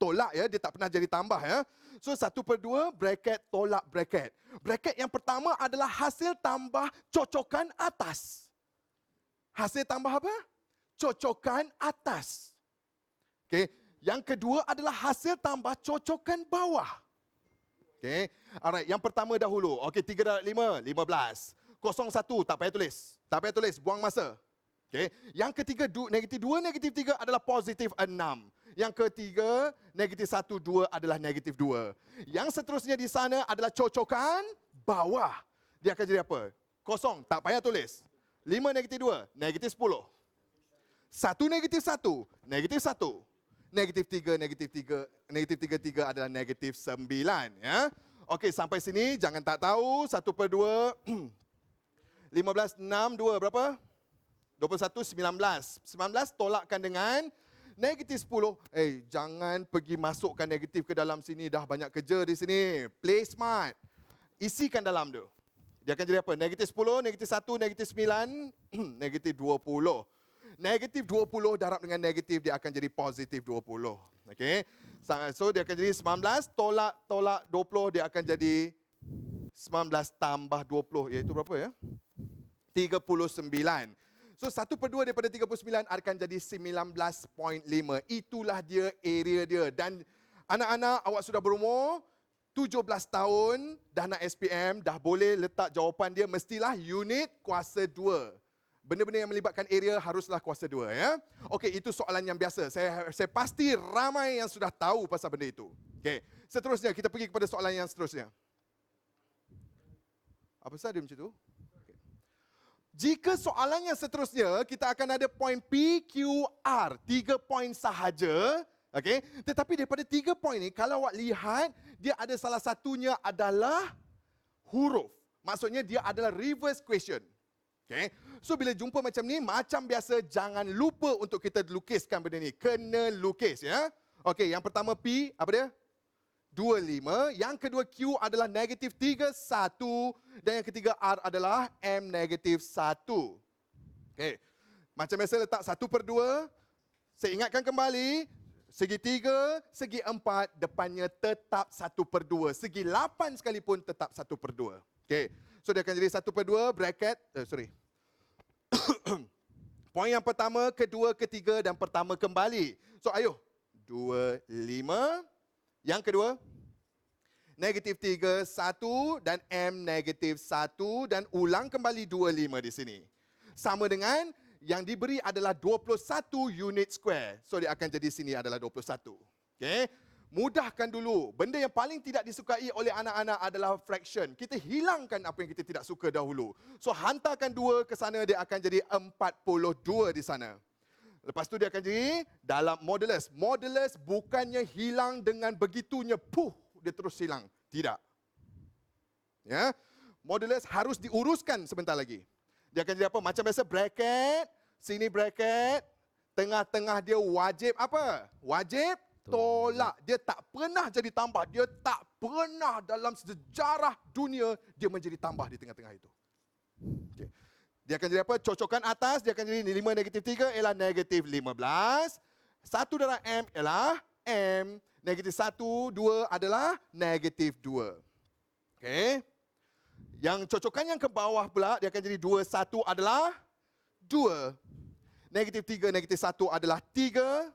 Tolak ya, dia tak pernah jadi tambah ya. So 1/2 bracket tolak bracket. Bracket yang pertama adalah hasil tambah cocokan atas. Hasil tambah apa? Cocokan atas. Okey, yang kedua adalah hasil tambah cocokan bawah. Okey. Alright, yang pertama dahulu. Okey, 3 darab 5, 15. 01 tak payah tulis. Tak payah tulis, buang masa. Okey. Yang ketiga negatif 2, negatif 3 adalah positif 6. Yang ketiga, negatif 1, 2 adalah negatif 2. Yang seterusnya di sana adalah cocokan bawah. Dia akan jadi apa? Kosong, tak payah tulis. 5 negatif 2, negatif 10. 1 negatif 1, negatif 1. Negatif 3, negatif 3, negatif 3 adalah negatif 9. Ya? Okey, sampai sini jangan tak tahu. 1/2, 15, 6, 2 berapa? 21, 19. 19 tolakkan dengan negatif 10. Jangan pergi masukkan negatif ke dalam sini. Dah banyak kerja di sini. Play smart. Isikan dalam tu. Dia akan jadi apa? Negatif 10, negatif 1, negatif 9, negatif 20. Negatif 20 darab dengan negatif, dia akan jadi positif 20. Okay. So dia akan jadi 19, tolak 20, dia akan jadi 19 tambah 20. Iaitu berapa ya? 39. So 1/2 daripada 39 akan jadi 19.5. Itulah dia area dia. Dan anak-anak, awak sudah berumur 17 tahun, dah nak SPM, dah boleh letak jawapan dia mestilah unit kuasa 2. Benda-benda yang melibatkan area haruslah kuasa 2. Ya? Okey, itu soalan yang biasa. Saya pasti ramai yang sudah tahu pasal benda itu. Okey, seterusnya kita pergi kepada soalan yang seterusnya. Apa sahaja macam tu? Jika soalan yang seterusnya, kita akan ada poin P, Q, R. 3 poin sahaja. Okay? Tetapi daripada 3 poin ni, kalau awak lihat, dia ada salah satunya adalah huruf. Maksudnya dia adalah reverse question. Okay? So bila jumpa macam ni, macam biasa, jangan lupa untuk kita lukiskan benda ni. Kena lukis ya. Okay, yang pertama P, apa dia? 25. Yang kedua Q adalah negatif 3, 1. Dan yang ketiga R adalah M negatif 1. Okey. Macam biasa letak 1/2. Saya ingatkan kembali, segi 3, segi 4, depannya tetap 1/2. Segi 8 sekalipun tetap 1/2. Okey. So dia akan jadi 1/2 bracket, poin yang pertama, kedua, ketiga dan pertama kembali. So ayo, 25. Yang kedua, negatif 3, 1 dan M negatif 1 dan ulang kembali 25 di sini. Sama dengan yang diberi adalah 21 unit square. So dia akan jadi sini adalah 21. Okey. Mudahkan dulu. Benda yang paling tidak disukai oleh anak-anak adalah fraction. Kita hilangkan apa yang kita tidak suka dahulu. So hantarkan 2 ke sana, dia akan jadi 42 di sana. Lepas tu dia akan jadi dalam modulus. Modulus bukannya hilang dengan begitunya, dia terus hilang. Tidak. Ya. Modulus harus diuruskan sebentar lagi. Dia akan jadi apa? Macam biasa bracket, sini bracket, tengah-tengah dia wajib apa? Wajib tolak. Dia tak pernah jadi tambah. Dia tak pernah dalam sejarah dunia dia menjadi tambah di tengah-tengah itu. Okay. Dia akan jadi apa? Cocokan atas, dia akan jadi 5 negatif 3 ialah negatif 15. 1 darab M ialah M. Negatif 1, 2 adalah negatif 2. Okey. Yang cocokan yang ke bawah pula, dia akan jadi 2, 1 adalah 2. Negatif 3, negatif 1 adalah 3.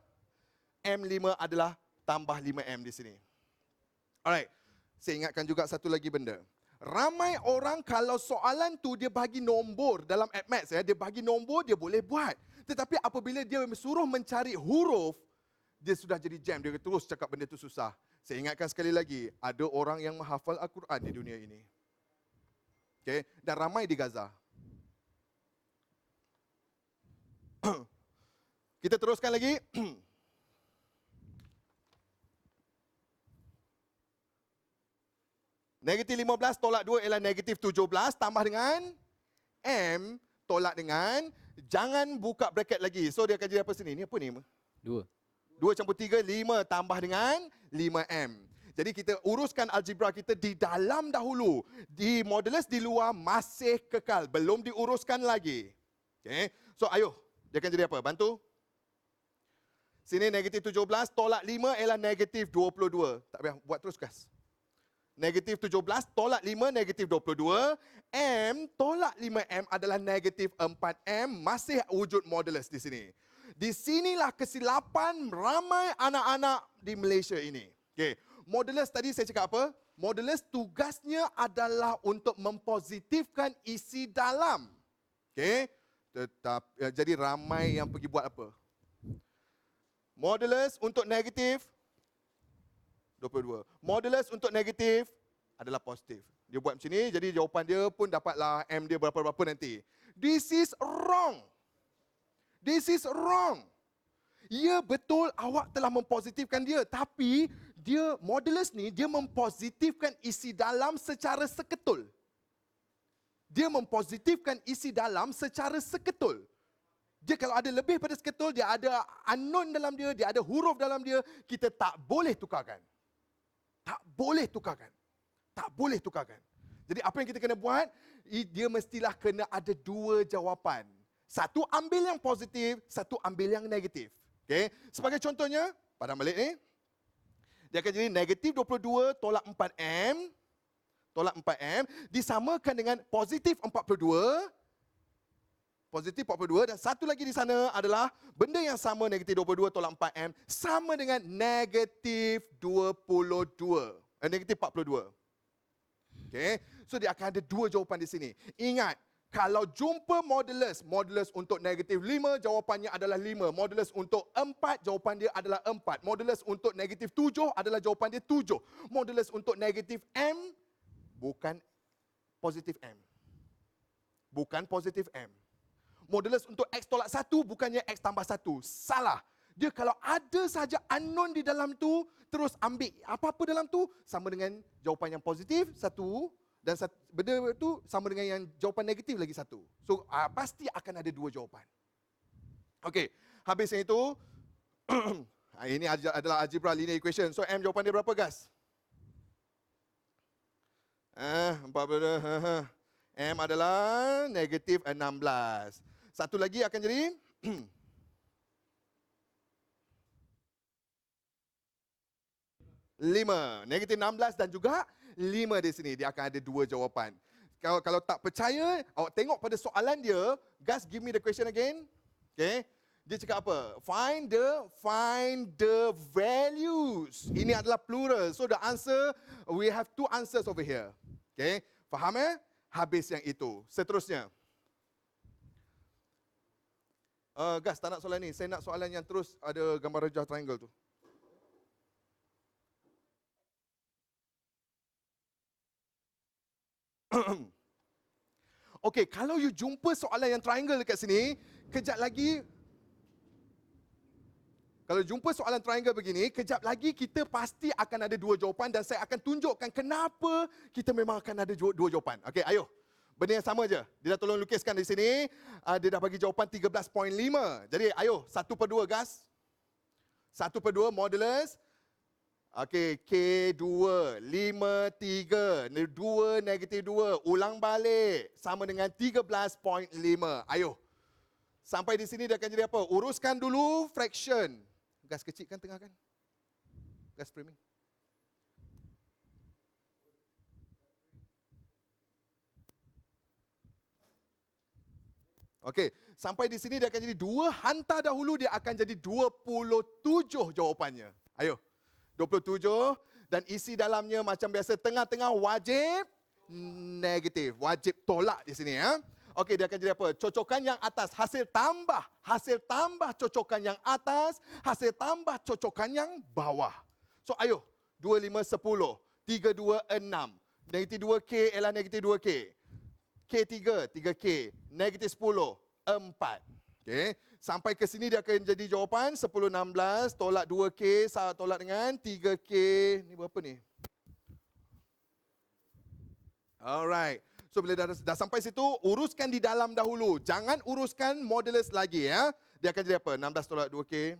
M5 adalah tambah 5M di sini. Alright. Saya ingatkan juga satu lagi benda. Ramai orang kalau soalan tu dia bagi nombor dalam Maths, dia bagi nombor, dia boleh buat. Tetapi apabila dia suruh mencari huruf, dia sudah jadi jam. Dia terus cakap benda tu susah. Saya ingatkan sekali lagi, ada orang yang menghafal Al-Quran di dunia ini. Okay? Dan ramai di Gaza. Kita teruskan lagi. Negatif 15 tolak 2 ialah negatif 17 tambah dengan M tolak dengan, jangan buka bracket lagi. So dia akan jadi apa sini? Ni apa ni? 2. 2 campur 3, 5 tambah dengan 5M. Jadi kita uruskan algebra kita di dalam dahulu. Di modulus di luar masih kekal. Belum diuruskan lagi. Okay. So ayo, dia akan jadi apa? Bantu. Sini negatif 17 tolak 5 ialah negatif 22. Tak payah buat terus guys. Negatif 17 tolak 5 negatif 22. M tolak 5M adalah negatif 4M. Masih wujud modulus di sini. Di sinilah kesilapan ramai anak-anak di Malaysia ini. Okay. Modulus tadi saya cakap apa? Modulus tugasnya adalah untuk mempositifkan isi dalam. Okay. Jadi ramai yang pergi buat apa? Modulus untuk negatif 22. Modulus untuk negatif adalah positif. Dia buat macam ni, jadi jawapan dia pun dapatlah M dia berapa-berapa nanti. This is wrong. This is wrong. Ya betul awak telah mempositifkan dia, tapi dia modulus ni dia mempositifkan isi dalam secara seketul. Dia mempositifkan isi dalam secara seketul. Dia kalau ada lebih pada seketul, dia ada unknown dalam dia, dia ada huruf dalam dia, kita tak boleh tukarkan. Tak boleh tukarkan. Tak boleh tukarkan. Jadi apa yang kita kena buat, dia mestilah kena ada 2 jawapan. Satu ambil yang positif, satu ambil yang negatif. Okay? Sebagai contohnya, padam balik ni. Dia akan jadi negatif 22 tolak 4M. Tolak 4M. Disamakan dengan positif 42. Positif 42 dan satu lagi di sana adalah benda yang sama negatif 22 tolak 4M sama dengan negatif 22. Negatif 42. Okay. So dia akan ada 2 jawapan di sini. Ingat, kalau jumpa modulus, modulus untuk negatif 5 jawapannya adalah 5. Modulus untuk 4 jawapan dia adalah 4. Modulus untuk negatif 7 adalah jawapan dia 7. Modulus untuk negatif M bukan positif M. Bukan positif M. Modulus untuk X tolak 1 bukannya X tambah 1. Salah. Dia kalau ada sahaja unknown di dalam tu, terus ambil apa-apa dalam tu, sama dengan jawapan yang positif, 1. Dan benda tu sama dengan yang jawapan negatif lagi 1. So, pasti akan ada 2 jawapan. Okey. Habis yang itu, ini adalah algebra linear equation. So, M jawapan dia berapa guys? 42. M adalah negatif 16. Satu lagi akan jadi 5. Negatif 16 dan juga 5 di sini. Dia akan ada 2 jawapan. Kalau tak percaya, awak tengok pada soalan dia. Guys, give me the question again. Okay. Dia cakap apa? Find the values. Ini adalah plural. So the answer, we have 2 answers over here. Okay. Faham Habis yang itu. Seterusnya. Guys, tak nak soalan ni. Saya nak soalan yang terus ada gambar rejah triangle tu. Okey, kalau you jumpa soalan yang triangle dekat sini, kejap lagi kalau jumpa soalan triangle begini, kejap lagi kita pasti akan ada 2 jawapan dan saya akan tunjukkan kenapa kita memang akan ada 2 jawapan. Okey, ayo. Benda yang sama je. Dia dah tolong lukiskan di sini. Dia dah bagi jawapan 13.5. Jadi, ayo, 1/2 guys. 1/2 modulus. Okey, K2, 5, 3, 2, negatif 2. Ulang balik. Sama dengan 13.5. Ayo. Sampai di sini dia akan jadi apa? Uruskan dulu fraction. Gas kecil kan tengah kan? Gas framing. Okey, sampai di sini dia akan jadi 2. Hantar dahulu dia akan jadi 27 jawapannya. Ayo. 27 dan isi dalamnya macam biasa tengah-tengah wajib negatif. Wajib tolak di sini ya. Okey, dia akan jadi apa? Cocokan yang atas, hasil tambah cocokan yang atas, hasil tambah cocokan yang bawah. So ayo, 2, 5, 10, 3, 2, 6. Negatif 2K ialah negatif 2K. K3, 3K. Negatif 10, 4. Okey. Sampai ke sini dia akan jadi jawapan 10, 16, tolak 2K, tolak dengan 3K. Ni berapa ni? Alright. So bila dah sampai situ, uruskan di dalam dahulu. Jangan uruskan modulus lagi ya. Dia akan jadi apa? 16 tolak 2K.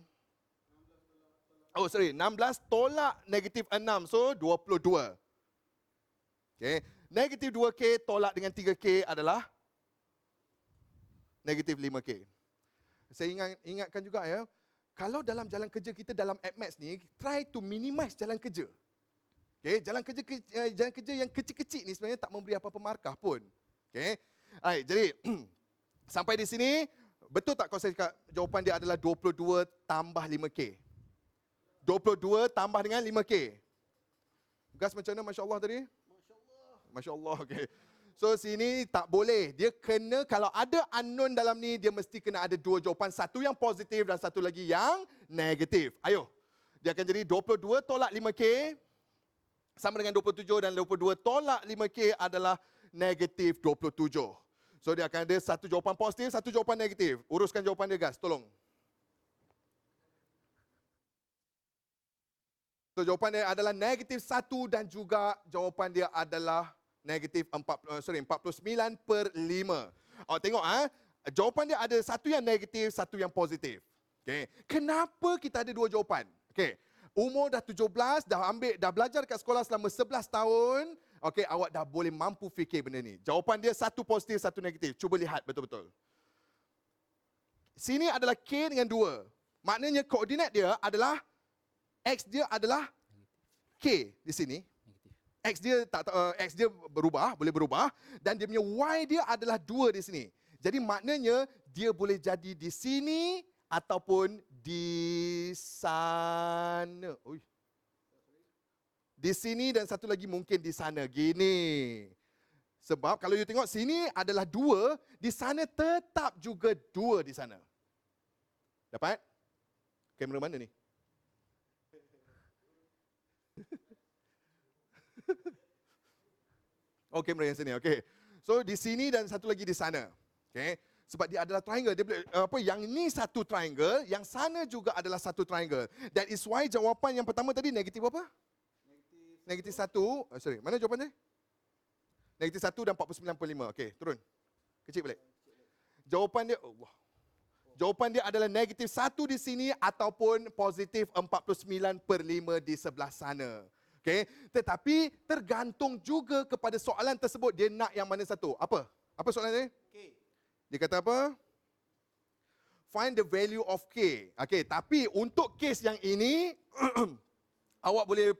Oh sorry, 16 tolak negatif 6. So 22. Okay. Negatif 2K tolak dengan 3K adalah negatif 5K. Saya ingatkan juga ya, kalau dalam jalan kerja kita dalam AppMax ni, try to minimize jalan kerja. Okay, jalan kerja yang kecil-kecil ni sebenarnya tak memberi apa-apa markah pun. Okay. Alright, jadi sampai di sini, betul tak kalau saya cakap jawapan dia adalah 22 tambah 5K? 22 tambah dengan 5K. Gas macam mana Masya Allah tadi? Masya Allah. Masya Allah, okay. So sini tak boleh. Dia kena, kalau ada unknown dalam ni, dia mesti kena ada 2 jawapan. Satu yang positif dan satu lagi yang negatif. Ayo. Dia akan jadi 22 tolak 5K. Sama dengan 27 dan 22 tolak 5K adalah negatif 27. So dia akan ada satu jawapan positif, satu jawapan negatif. Uruskan jawapan dia guys, tolong. So jawapan dia adalah negatif 1 dan juga jawapan dia adalah negatif 49/5. Oh, tengok jawapan dia ada satu yang negatif, satu yang positif. Okay. Kenapa kita ada 2 jawapan? Okay. Umur dah 17, dah belajar kat sekolah selama 11 tahun. Okay, awak dah boleh mampu fikir benda ni. Jawapan dia satu positif, satu negatif. Cuba lihat betul-betul. Sini adalah K dengan 2. Maknanya koordinat dia adalah X dia adalah K di sini. X dia berubah, boleh berubah dan dia punya Y dia adalah 2 di sini. Jadi maknanya dia boleh jadi di sini ataupun di sana. Ui. Di sini dan satu lagi mungkin di sana. Gini. Sebab kalau you tengok sini adalah 2, di sana tetap juga 2 di sana. Dapat? Kamera mana ni? Oh, kamera yang sini. Okey. So di sini dan satu lagi di sana. Okey. Sebab dia adalah triangle. Dia yang ni satu triangle, yang sana juga adalah satu triangle. That is why jawapan yang pertama tadi negatif apa? Negatif 1. Sorry, mana jawapan dia? Negatif 1 dan 49/5. Okey, turun. Kecil balik. Jawapan dia jawapan dia adalah negatif 1 di sini ataupun positif 49/5 di sebelah sana. Okey, tetapi tergantung juga kepada soalan tersebut dia nak yang mana satu. Apa? Apa soalan dia? K. Dia kata apa? Find the value of K. Okey, tapi untuk kes yang ini awak boleh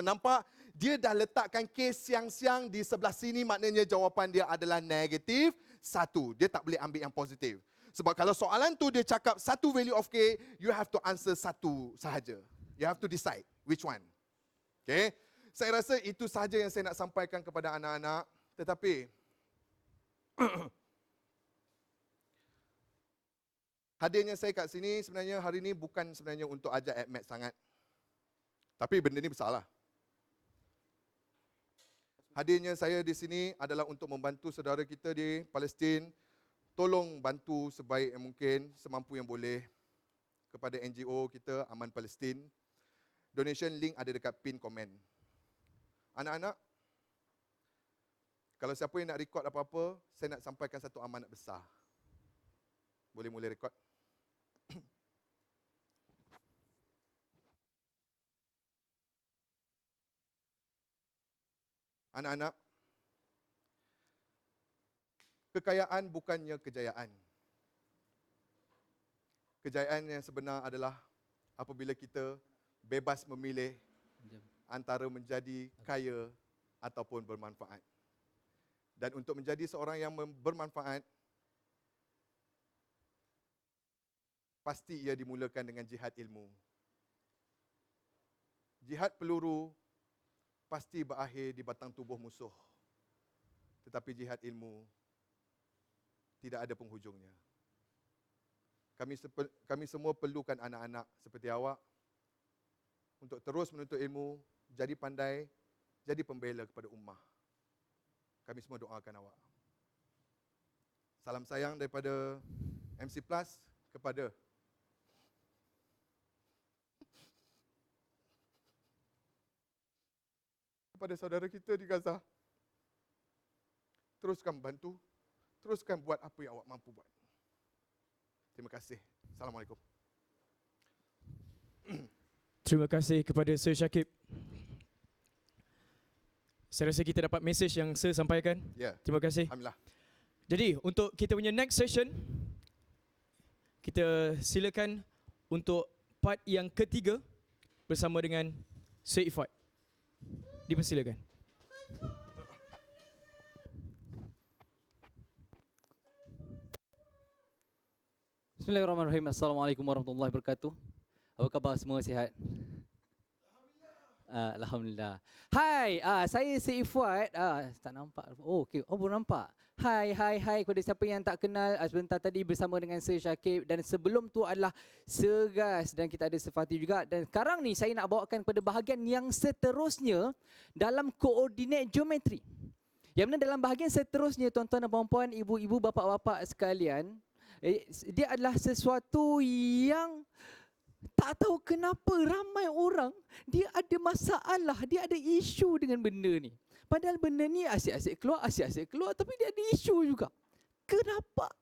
nampak dia dah letakkan K siang-siang di sebelah sini, maknanya jawapan dia adalah negatif 1. Dia tak boleh ambil yang positif. Sebab kalau soalan tu dia cakap satu value of K, you have to answer satu sahaja. You have to decide which one. Okay? Saya rasa itu sahaja yang saya nak sampaikan kepada anak-anak. Tetapi hadirnya saya kat sini sebenarnya hari ini bukan sebenarnya untuk ajar AdMath sangat. Tapi benda ni besarlah. Hadirnya saya di sini adalah untuk membantu saudara kita di Palestin. Tolong bantu sebaik yang mungkin, semampu yang boleh kepada NGO kita Aman Palestin. Donation link ada dekat pin komen. Anak-anak, kalau siapa yang nak record apa-apa, saya nak sampaikan satu amanat besar. Boleh mula record? Anak-anak, kekayaan bukannya kejayaan. Kejayaan yang sebenar adalah apabila kita bebas memilih antara menjadi kaya ataupun bermanfaat. Dan untuk menjadi seorang yang bermanfaat, pasti ia dimulakan dengan jihad ilmu. Jihad peluru pasti berakhir di batang tubuh musuh. Tetapi jihad ilmu tidak ada penghujungnya. Kami semua perlukan anak-anak seperti awak untuk terus menuntut ilmu, jadi pandai, jadi pembela kepada ummah. Kami semua doakan awak. Salam sayang daripada MC Plus kepada saudara kita di Gaza. Teruskan bantu, teruskan buat apa yang awak mampu buat. Terima kasih. Assalamualaikum. Terima kasih kepada Sir Syakib. Saya rasa kita dapat mesej yang Sir sampaikan. Ya. Terima kasih. Alhamdulillah. Jadi untuk kita punya next session, kita silakan untuk part yang ketiga bersama dengan Sir Ifat. Dipersilakan. Bismillahirrahmanirrahim. Assalamualaikum warahmatullahi wabarakatuh. Apa khabar semua, sihat? Alhamdulillah. Hai, saya Sir Ifat. Tak nampak. Oh, okey. Oh, baru nampak. Hai kepada siapa yang tak kenal, sebentar tadi bersama dengan Sir Syakib dan sebelum tu adalah Sir Gas dan kita ada Sir Fatih juga. Dan sekarang ni saya nak bawakan kepada bahagian yang seterusnya dalam koordinat geometri. Yang mana dalam bahagian seterusnya, tuan-tuan dan puan-puan, ibu-ibu, bapa-bapa sekalian, dia adalah sesuatu yang tak tahu kenapa ramai orang dia ada masalah, dia ada isu dengan benda ni. Padahal benda ni asyik-asyik keluar, tapi dia ada isu juga. Kenapa?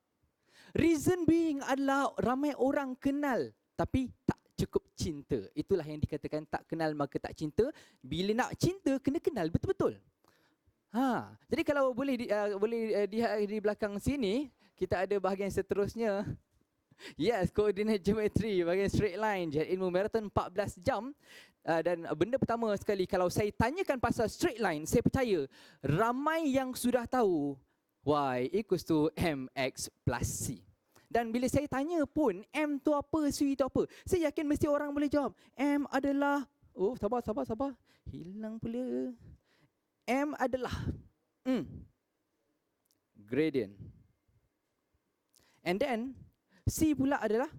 Reason being adalah ramai orang kenal tapi tak cukup cinta. Itulah yang dikatakan tak kenal maka tak cinta. Bila nak cinta, kena kenal betul-betul. Jadi kalau boleh di belakang sini, kita ada bahagian seterusnya. Yes, koordinat geometri, bahagian straight line, jihad ilmu maraton 14 jam. Dan benda pertama sekali, kalau saya tanyakan pasal straight line, saya percaya ramai yang sudah tahu Y equals to MX plus C. Dan bila saya tanya pun, M tu apa, C tu apa, saya yakin mesti orang boleh jawab. M adalah, oh sabar, hilang pula. M adalah gradient. And then C pula adalah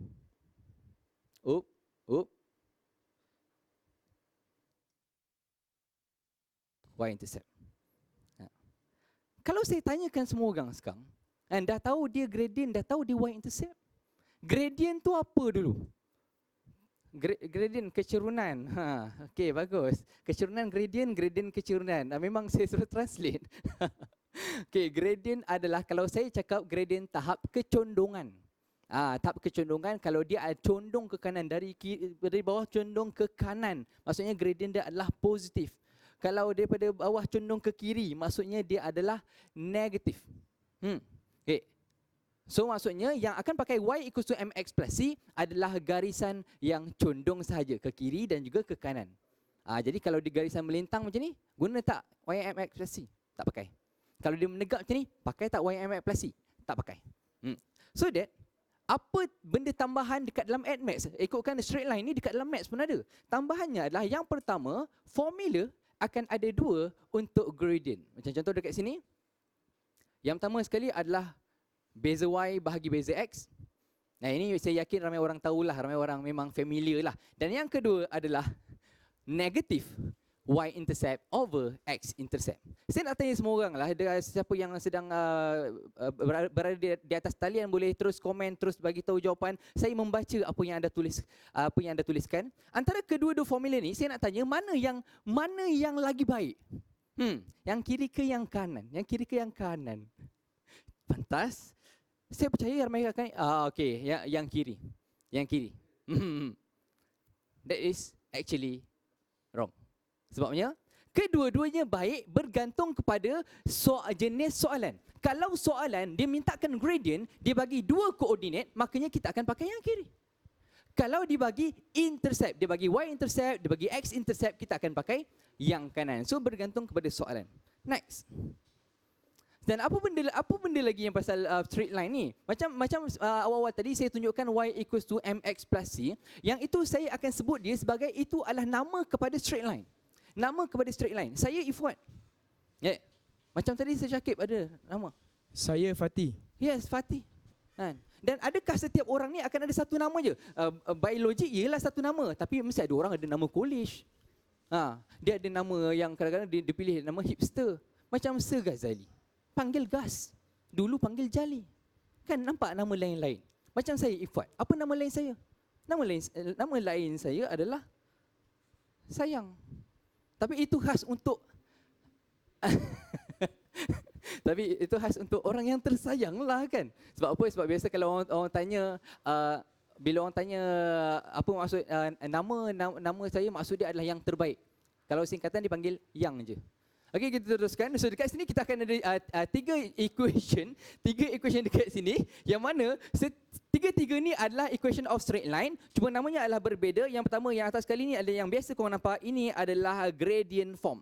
y-intercept. Kalau saya tanyakan semua orang sekarang, dah tahu dia gradient, dah tahu dia y-intercept. Gradient tu apa dulu? Gradient kecerunan. Okey, bagus. Kecerunan gradient kecerunan. Memang saya suruh translate. Okey, gradient adalah kalau saya cakap gradient tahap kecondongan. Tahap kecondongan kalau dia condong ke kanan dari bawah condong ke kanan, maksudnya gradient dia adalah positif. Kalau daripada bawah condong ke kiri, maksudnya dia adalah negatif. Okay. So maksudnya yang akan pakai y equals to mx plus c adalah garisan yang condong sahaja ke kiri dan juga ke kanan. Jadi kalau di garisan melintang macam ni, guna tak y mx plus c? Tak pakai. Kalau dia menegak macam ni, pakai tak y mx plus c? Tak pakai. So that apa benda tambahan dekat dalam Admax? Ikutkan straight line ni dekat dalam Max pun ada. Tambahannya adalah yang pertama, formula akan ada 2 untuk gradient. Macam contoh dekat sini. Yang pertama sekali adalah beza y bahagi beza x. Nah ini saya yakin ramai orang tahulah, ramai orang memang familiar lah. Dan yang kedua adalah negatif y-intercept over x-intercept. Saya nak tanya semua orang lah, siapa yang sedang berada di atas talian boleh terus komen, terus bagi tahu jawapan. Saya membaca apa yang anda tuliskan. Antara kedua-dua formula ni, saya nak tanya mana yang lagi baik? Yang kiri ke yang kanan? Yang kiri ke yang kanan? Pantas. Saya percaya ramai akan okey, yang kiri. Yang kiri. That is actually wrong. Sebabnya kedua-duanya baik bergantung kepada jenis soalan. Kalau soalan dia mintakan gradient, dia bagi 2 koordinat, makanya kita akan pakai yang kiri. Kalau dibagi intercept, dia bagi y-intercept, dia bagi x-intercept, kita akan pakai yang kanan. So bergantung kepada soalan. Next. Dan apa benda lagi yang pasal straight line ni? Macam awal-awal tadi saya tunjukkan y equals to mx plus c. Yang itu saya akan sebut dia sebagai itu adalah nama kepada straight line. Nama kepada straight line. Saya Ifwan. Yeah. Macam tadi saya Syakib ada nama. Saya Fatih. Yes, Fatih. Dan adakah setiap orang ni akan ada satu nama je? By logic ialah satu nama, tapi mesti ada orang ada nama college. Dia ada nama yang kadang-kadang dia pilih nama hipster. Macam Sir Ghazali. Panggil Gas. Dulu panggil Jali. Kan nampak nama lain-lain. Macam saya Ifwan. Apa nama lain saya? Nama lain saya adalah Sayang. Tapi itu khas untuk tapi itu khas untuk orang yang tersayang lah kan. Sebab apa? Sebab biasa kalau orang tanya bila orang tanya apa maksud nama saya, maksud dia adalah yang terbaik. Kalau singkatan dipanggil yang je. Okey, kita teruskan. So dekat sini kita akan ada 3 equation dekat sini yang mana tiga-tiga ni adalah equation of straight line, cuma namanya adalah berbeza. Yang pertama yang atas kali ni ada yang biasa korang nampak, ini adalah gradient form.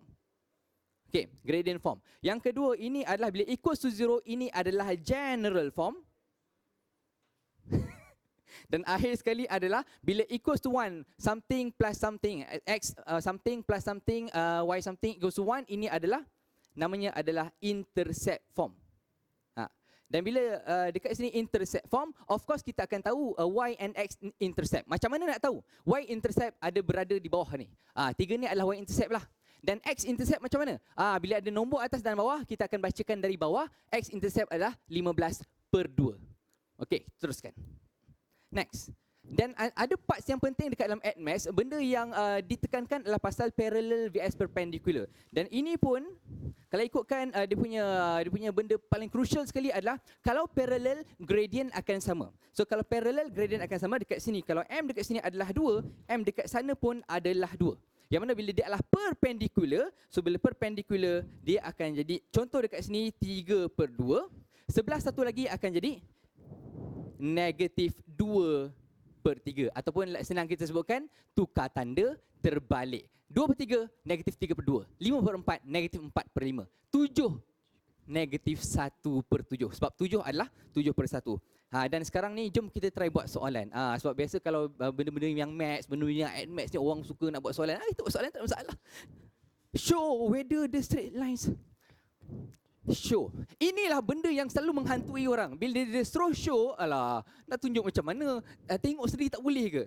Okey, gradient form. Yang kedua ini adalah bila equals to 0, ini adalah general form. Dan akhir sekali adalah bila equals to 1, something plus something, x something plus something, y something equals to 1, ini adalah namanya adalah intercept form. Dan bila dekat sini intercept form, of course kita akan tahu y and x intercept. Macam mana nak tahu? Y intercept ada berada di bawah ni. 3 ni adalah y intercept lah. Dan x intercept macam mana? Bila ada nombor atas dan bawah, kita akan bacakan dari bawah. X intercept adalah 15/2. Okey, teruskan. Next. Dan ada parts yang penting dekat dalam Admax, benda yang ditekankan adalah pasal parallel vs perpendicular. Dan ini pun kalau ikutkan dia punya benda paling crucial sekali adalah kalau parallel gradient akan sama. So kalau parallel gradient akan sama dekat sini, kalau m dekat sini adalah 2, m dekat sana pun adalah 2. Yang mana bila dia adalah perpendicular, so bila perpendicular dia akan jadi, contoh dekat sini 3/2, sebelah satu lagi akan jadi negatif 2/3, ataupun senang kita sebutkan tukar tanda terbalik. 2/3 negatif 3/2, 5/4 negatif 4/5, 7 negatif 1/7. Sebab 7 adalah 7/1. Dan sekarang ni jom kita try buat soalan. Sebab biasa kalau benda-benda yang maths, benda yang Admax ni orang suka nak buat soalan. Itu buat soalan tak ada masalah. Show whether the straight lines. Show. Inilah benda yang selalu menghantui orang. Bila dia throw show, alah, nak tunjuk macam mana? Tengok sendiri tak boleh ke?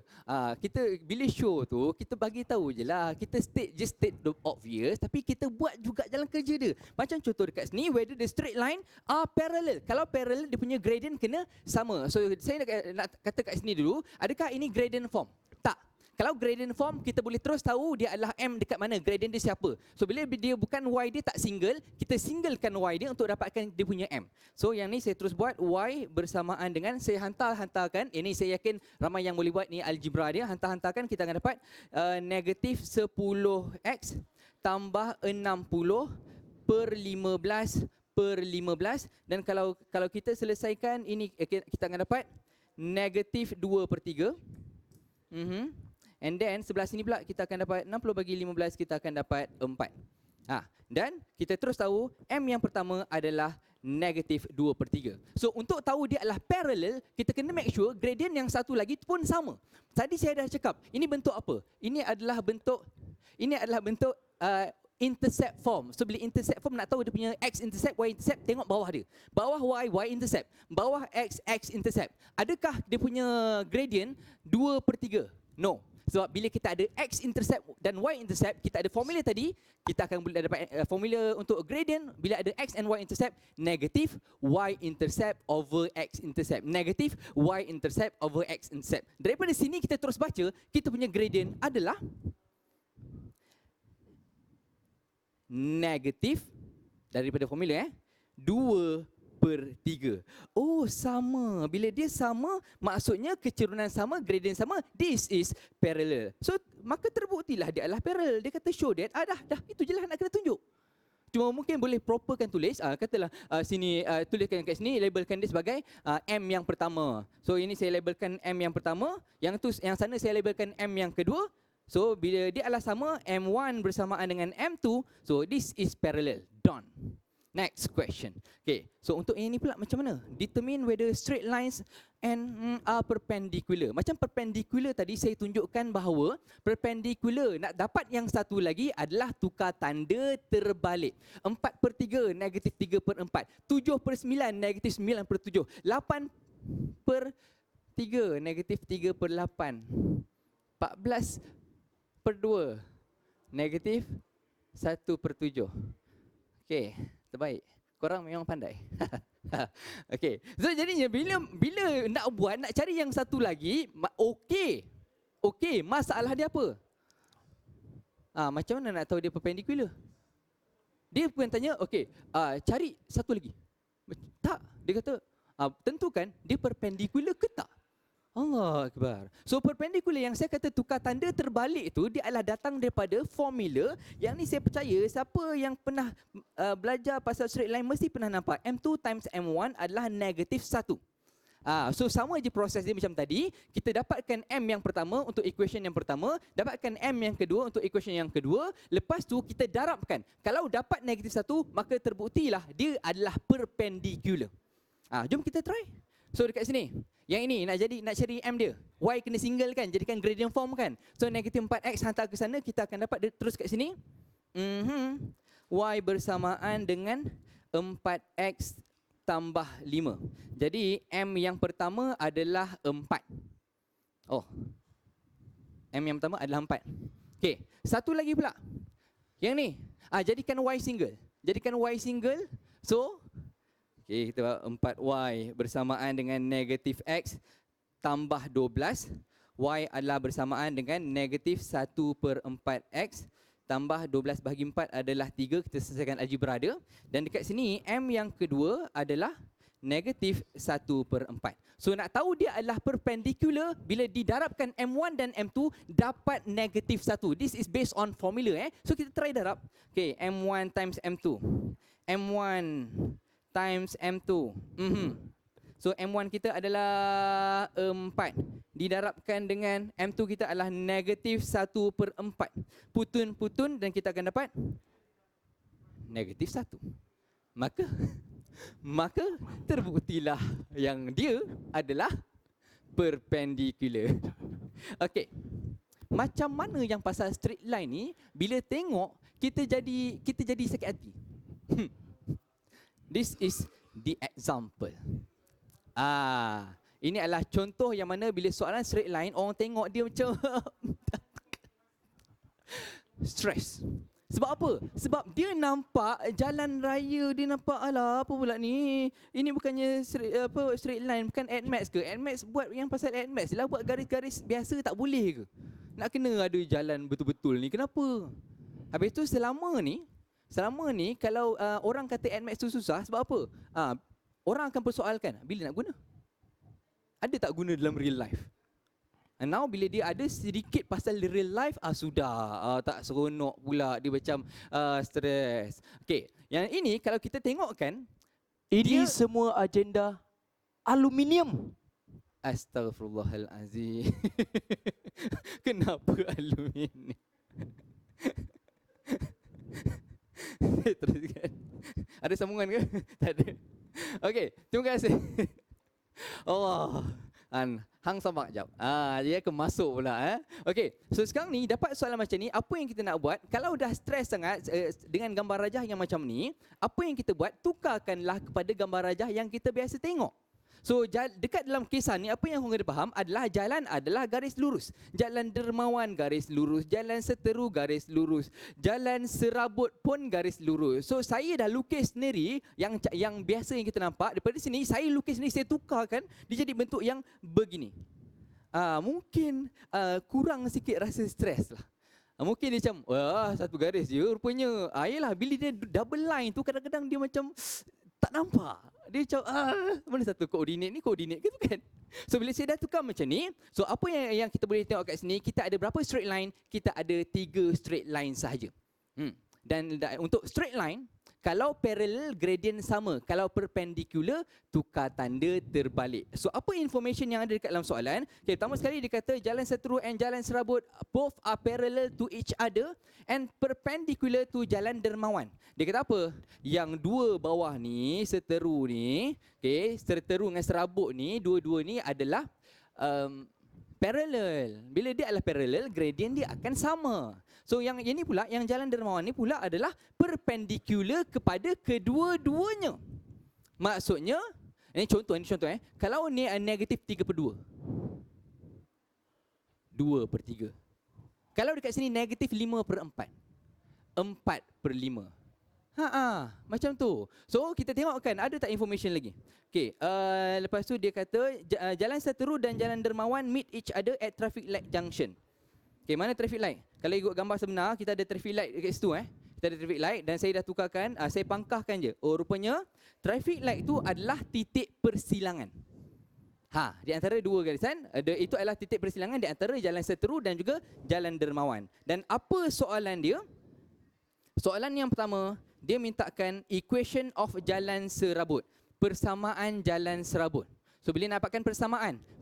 Kita bila show tu, kita bagi tahu je lah. Kita just state the obvious, tapi kita buat juga jalan kerja dia. Macam contoh dekat sini, whether the straight line are parallel. Kalau parallel, dia punya gradient kena sama. So, saya nak kata kat sini dulu, adakah ini gradient form? Tak. Kalau gradient form, kita boleh terus tahu dia adalah M dekat mana, gradient dia siapa. So bila dia bukan Y dia tak single, kita singlekan Y dia untuk dapatkan dia punya M. So yang ni saya terus buat Y bersamaan dengan, saya hantarkan, ini saya yakin ramai yang boleh buat ni algebra dia, hantarkan kita akan dapat negatif 10x tambah 60 per 15 per 15, dan kalau kita selesaikan ini kita akan dapat negatif 2 per 3. And then sebelah sini pula kita akan dapat 60 bagi 15, kita akan dapat 4. Dan kita terus tahu M yang pertama adalah negatif 2 per 3. So untuk tahu dia adalah parallel, kita kena make sure gradient yang satu lagi pun sama. Tadi saya dah cakap, ini bentuk apa? Ini adalah bentuk intercept form. So bila intercept form nak tahu dia punya x intercept, y intercept, tengok bawah dia. Bawah y, y intercept. Bawah x, x intercept. Adakah dia punya gradient 2 per 3? No. Sebab bila kita ada x intercept dan y intercept, kita ada formula tadi, kita akan boleh dapat formula untuk gradient bila ada x and y intercept, negatif y intercept over x intercept. Negatif y intercept over x intercept. Daripada sini kita terus baca, kita punya gradient adalah negatif daripada formula 2 per 3. Oh, sama. Bila dia sama, maksudnya kecerunan sama, gradient sama. This is parallel. So, maka terbuktilah dia adalah parallel. Dia kata show that. Dah. Itu je lah nak kena tunjuk. Cuma mungkin boleh properkan tulis. Katalah sini, tuliskan kat sini, labelkan dia sebagai M yang pertama. So, ini saya labelkan M yang pertama. Yang sana saya labelkan M yang kedua. So, bila dia adalah sama, M1 bersamaan dengan M2. So, this is parallel. Done. Next question. Okay, so untuk ini pula macam mana? Determine whether straight lines and are perpendicular. Macam perpendicular tadi saya tunjukkan bahawa perpendicular, nak dapat yang satu lagi adalah tukar tanda terbalik. 4 per 3, negatif 3 per 4. 7 per 9, negatif 9 per 7. 8 per 3, negatif 3 per 8. 14 per 2, negatif 1 per 7. Okay. Terbaik. Korang memang pandai. Okey. So jadinya bila nak cari yang satu lagi, okey, masalah dia apa? Macam mana nak tahu dia perpendicular? Dia bukan tanya, okey, cari satu lagi. Tak, dia kata, tentukan dia perpendicular ke tak? Allah Akbar. So perpendicular yang saya kata tukar tanda terbalik tu, dia adalah datang daripada formula yang ni saya percaya siapa yang pernah belajar pasal straight line mesti pernah nampak. M2 times M1 adalah negatif 1. So sama je proses dia macam tadi. Kita dapatkan M yang pertama untuk equation yang pertama, dapatkan M yang kedua untuk equation yang kedua. Lepas tu kita darabkan. Kalau dapat negatif 1, maka terbuktilah dia adalah perpendicular. Jom kita try. So dekat sini, yang ini nak cari M dia. Y kena single kan, jadikan gradient form kan. So negatif 4x hantar ke sana, kita akan dapat dia terus kat sini. Y bersamaan dengan 4x tambah 5. Jadi M yang pertama adalah 4. M yang pertama adalah 4. Okey, satu lagi pula. Yang ni, jadikan Y single. So okay, kita buat 4y bersamaan dengan negatif x tambah 12. Y adalah bersamaan dengan negatif 1 per 4x tambah 12 bahagi 4 adalah 3. Kita selesaikan algebra dia. Dan dekat sini, M yang kedua adalah negatif 1 per 4. So nak tahu dia adalah perpendicular, bila didarabkan M1 dan M2 dapat negatif 1. This is based on formula. So kita try darab. Okay, M1 times M2. M1 times M2. So M1 kita adalah 4. Didarabkan dengan M2 kita adalah negatif 1 per 4. Putun-putun dan kita akan dapat negatif 1. Maka terbuktilah yang dia adalah perpendicular. Okey. Macam mana yang pasal straight line ni, bila tengok kita jadi sakit hati. This is the example. Ini adalah contoh yang mana bila soalan straight line, orang tengok dia macam stress. Sebab apa? Sebab dia nampak jalan raya, dia nampak alah apa pula ni? Ini bukannya straight line, bukan AdMax ke? AdMax buat yang pasal AdMax lah, buat garis-garis biasa tak boleh ke? nak kena ada jalan betul-betul ni. Kenapa? Habis tu selama ni kalau orang kata NMAX tu susah sebab apa? Orang akan persoalkan bila nak guna. Ada tak guna dalam real life? And now bila dia ada sedikit pasal real life, sudah tak seronok pula, dia macam stres. Okey, yang ini kalau kita tengok kan, Ini dia- semua agenda aluminium. Astaghfirullahalazim. Kenapa aluminium? Teruskan. Ada sambungan ke? Tak ada. Okey, terima kasih. Allah. Hang sabar jap. Dia akan masuk pula. Okey, so sekarang ni dapat soalan macam ni, apa yang kita nak buat? Kalau dah stres sangat dengan gambar rajah yang macam ni, apa yang kita buat? Tukarkanlah kepada gambar rajah yang kita biasa tengok. So dekat dalam kisah ni, apa yang korang kena faham adalah jalan adalah garis lurus. Jalan dermawan garis lurus, jalan seteru garis lurus, jalan serabut pun garis lurus. So saya dah lukis sendiri yang biasa yang kita nampak. Daripada sini saya lukis ni, saya tukarkan dia jadi bentuk yang begini. Mungkin kurang sikit rasa stres lah. Mungkin dia macam, satu garis je rupanya. Yelah, bila dia double line tu kadang-kadang dia macam tak nampak. Dia macam, mana satu koordinat ni, koordinat ke tu kan? So bila saya dah tukar macam ni, so apa yang kita boleh tengok kat sini, kita ada berapa straight line? Kita ada 3 straight line sahaja. Dan untuk straight line, kalau parallel gradient sama, kalau perpendicular tukar tanda terbalik. So apa information yang ada dekat dalam soalan? Okay, pertama sekali dia kata jalan seteru and jalan serabut both are parallel to each other and perpendicular to jalan dermawan. Dia kata apa? Yang dua bawah ni, seteru ni, okay, seteru dengan serabut ni, dua-dua ni adalah parallel. Bila dia adalah parallel, gradient dia akan sama. So yang ini pula, yang jalan dermawan ni pula adalah perpendicular kepada kedua-duanya. Maksudnya, ini contoh. Kalau ni negatif 3/2. 2/3. Kalau dekat sini negatif 5/4. 4/5. Macam tu. So kita tengok kan ada tak information lagi. Okay, lepas tu dia kata jalan seteru dan jalan dermawan meet each other at traffic light junction. Okay, mana traffic light? Kalau ikut gambar sebenar, kita ada traffic light dekat situ. Kita ada traffic light dan saya dah tukarkan, saya pangkahkan je. Rupanya traffic light tu adalah titik persilangan. Di antara dua garisan, itu adalah titik persilangan di antara jalan seteru dan juga jalan dermawan. Dan apa soalan dia? Soalan yang pertama, dia mintakan equation of jalan serabut. Persamaan jalan serabut. So bila nak dapatkan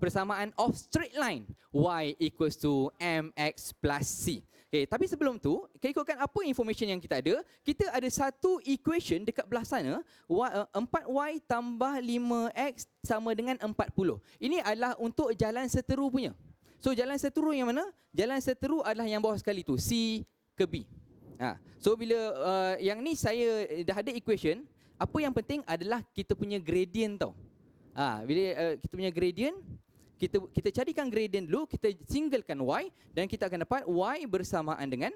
persamaan of straight line, y equals to mx plus c. Okay, tapi sebelum tu, ikutkan apa information yang kita ada satu equation dekat belah sana, 4y tambah 5x sama dengan 40. Ini adalah untuk jalan seteru punya. So jalan seteru yang mana? Jalan seteru adalah yang bawah sekali tu, C ke B. So bila yang ni saya dah ada equation, apa yang penting adalah kita punya gradient tau. Bila kita punya gradient, kita carikan gradient dulu, kita singlekan y dan kita akan dapat y bersamaan dengan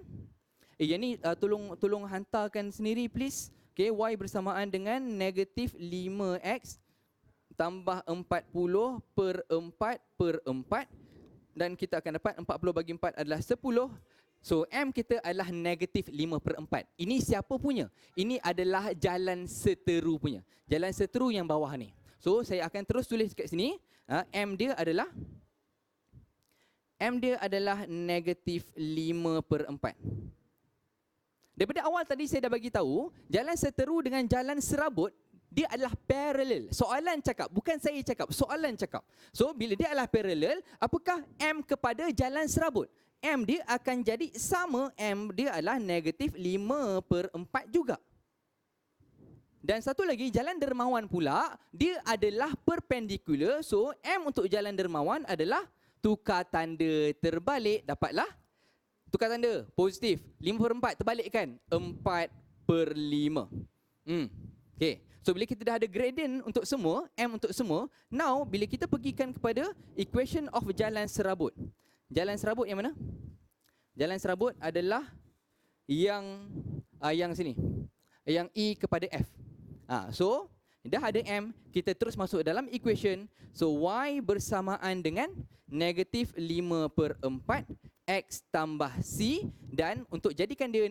yang ni tolong hantarkan sendiri please. Okay, y bersamaan dengan negatif 5x tambah 40/4/4 dan kita akan dapat 40 bagi 4 adalah 10. So m kita adalah negatif 5/4. Ini siapa punya? Ini adalah jalan seteru punya. Jalan seteru yang bawah ni. So saya akan terus tulis kat sini, M dia adalah negatif 5/4. Daripada awal tadi saya dah bagi tahu, jalan seteru dengan jalan serabut dia adalah parallel. Soalan cakap, bukan saya cakap, soalan cakap. So bila dia adalah parallel, apakah M kepada jalan serabut? M dia akan jadi sama, M dia adalah negatif 5/4 juga. Dan satu lagi, jalan dermawan pula, dia adalah perpendicular. So, M untuk jalan dermawan adalah tukar tanda terbalik. Dapatlah tukar tanda, positif. 5/4 terbalikkan, 4/5. Okay. So, bila kita dah ada gradient untuk semua, M untuk semua, now, bila kita pergikan kepada equation of jalan serabut. Jalan serabut yang mana? Jalan serabut adalah yang sini. Yang E kepada F. So, dah ada M, kita terus masuk dalam equation. So, Y bersamaan dengan negatif 5/4 X tambah C, dan untuk jadikan dia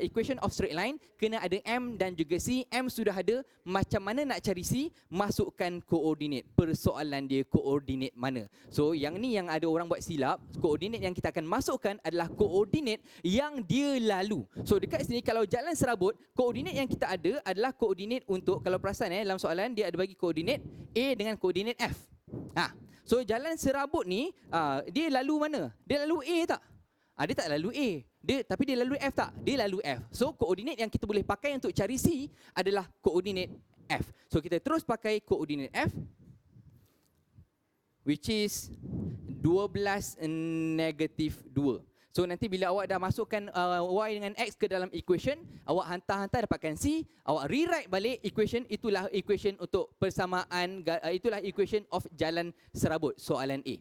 equation of straight line kena ada M dan juga C. M sudah ada, macam mana nak cari C? Masukkan koordinat. Persoalan dia koordinat mana. So yang ni yang ada orang buat silap. Koordinat yang kita akan masukkan adalah koordinat yang dia lalu. So dekat sini kalau jalan serabut, koordinat yang kita ada adalah koordinat untuk, kalau perasan dalam soalan dia ada bagi koordinat A dengan koordinat F. So jalan serabut ni dia lalu mana? Dia lalu A tak? Dia tak lalu A. Tapi dia lalu F tak? Dia lalu F. So koordinat yang kita boleh pakai untuk cari C adalah koordinat F. So kita terus pakai koordinat F, which is 12 negative 2. So nanti bila awak dah masukkan Y dengan X ke dalam equation, awak hantar-hantar dapatkan C, awak rewrite balik equation, itulah equation untuk persamaan, itulah equation of jalan serabut soalan A.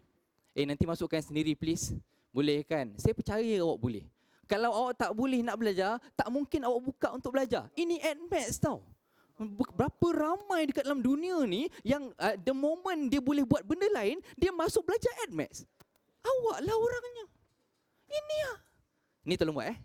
Nanti masukkan sendiri please. Boleh kan? Saya percaya awak boleh. Kalau awak tak boleh nak belajar, tak mungkin awak buka untuk belajar. Ini AdMaths tau. Berapa ramai dekat dalam dunia ni yang the moment dia boleh buat benda lain, dia masuk belajar AdMaths. Awaklah orangnya. Ini tolong buat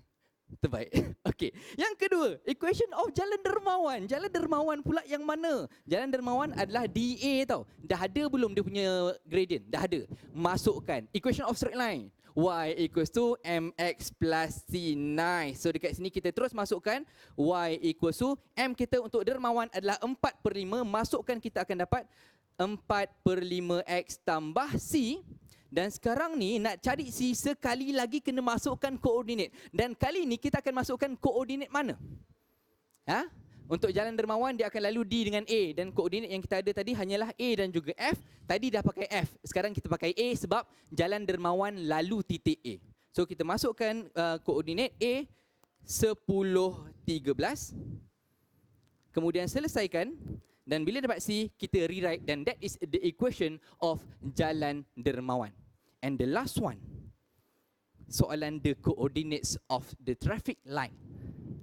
terbaik. Okey. Yang kedua, equation of jalan dermawan. Jalan dermawan pula yang mana? Jalan dermawan adalah DA tau. Dah ada belum dia punya gradient? Dah ada. Masukkan equation of straight line. Y equals to mx plus c. Nice. So dekat sini kita terus masukkan y equals to m kita untuk dermawan adalah 4/5. Masukkan kita akan dapat 4/5x tambah c. Dan sekarang ni nak cari C, sekali lagi kena masukkan koordinat. Dan kali ni kita akan masukkan koordinat mana? Untuk jalan dermawan dia akan lalu D dengan A. Dan koordinat yang kita ada tadi hanyalah A dan juga F. Tadi dah pakai F. Sekarang kita pakai A sebab jalan dermawan lalu titik A. So kita masukkan koordinat A 10, 13. Kemudian selesaikan. Dan bila dapat C, kita rewrite. Dan that is the equation of jalan dermawan. And the last one, soalan the coordinates of the traffic light.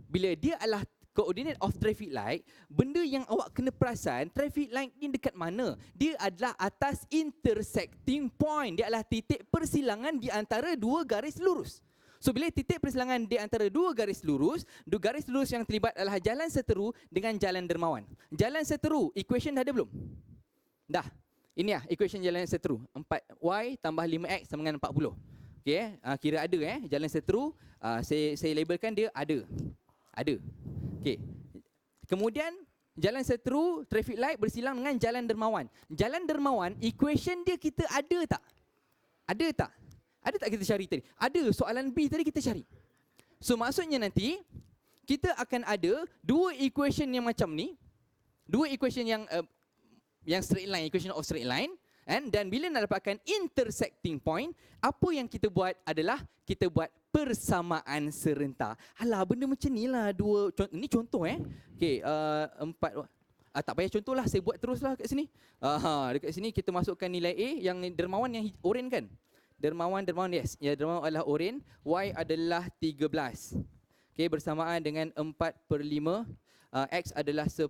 Bila dia adalah coordinate of traffic light, benda yang awak kena perasan, traffic light ni dekat mana? Dia adalah atas intersecting point. Dia adalah titik persilangan di antara dua garis lurus. So bila titik persilangan di antara dua garis lurus yang terlibat adalah jalan seteru dengan jalan dermawan. Jalan seteru, equation dah ada belum? Dah. Ini equation jalan seteru. 4y tambah 5x sama dengan 40. Okey, kira ada jalan seteru, saya labelkan dia ada. Ada. Okey. Kemudian jalan seteru traffic light bersilang dengan jalan dermawan. Jalan dermawan equation dia kita ada tak? Ada tak? Ada tak kita cari tadi? Ada, soalan B tadi kita cari. So maksudnya nanti kita akan ada dua equation yang macam ni. Dua equation yang straight line, equation of straight line. Dan bila nak dapatkan intersecting point, apa yang kita buat adalah kita buat persamaan serentak. Alah, benda macam ni lah dua. Ini contoh Okay, 4. Tak payah contoh lah, saya buat terus lah kat sini. Dekat sini kita masukkan nilai A yang dermawan yang oren kan? Dermawan, yes. Ya, dermawan adalah oren. Y adalah 13. Okay, bersamaan dengan 4/5. X adalah 10.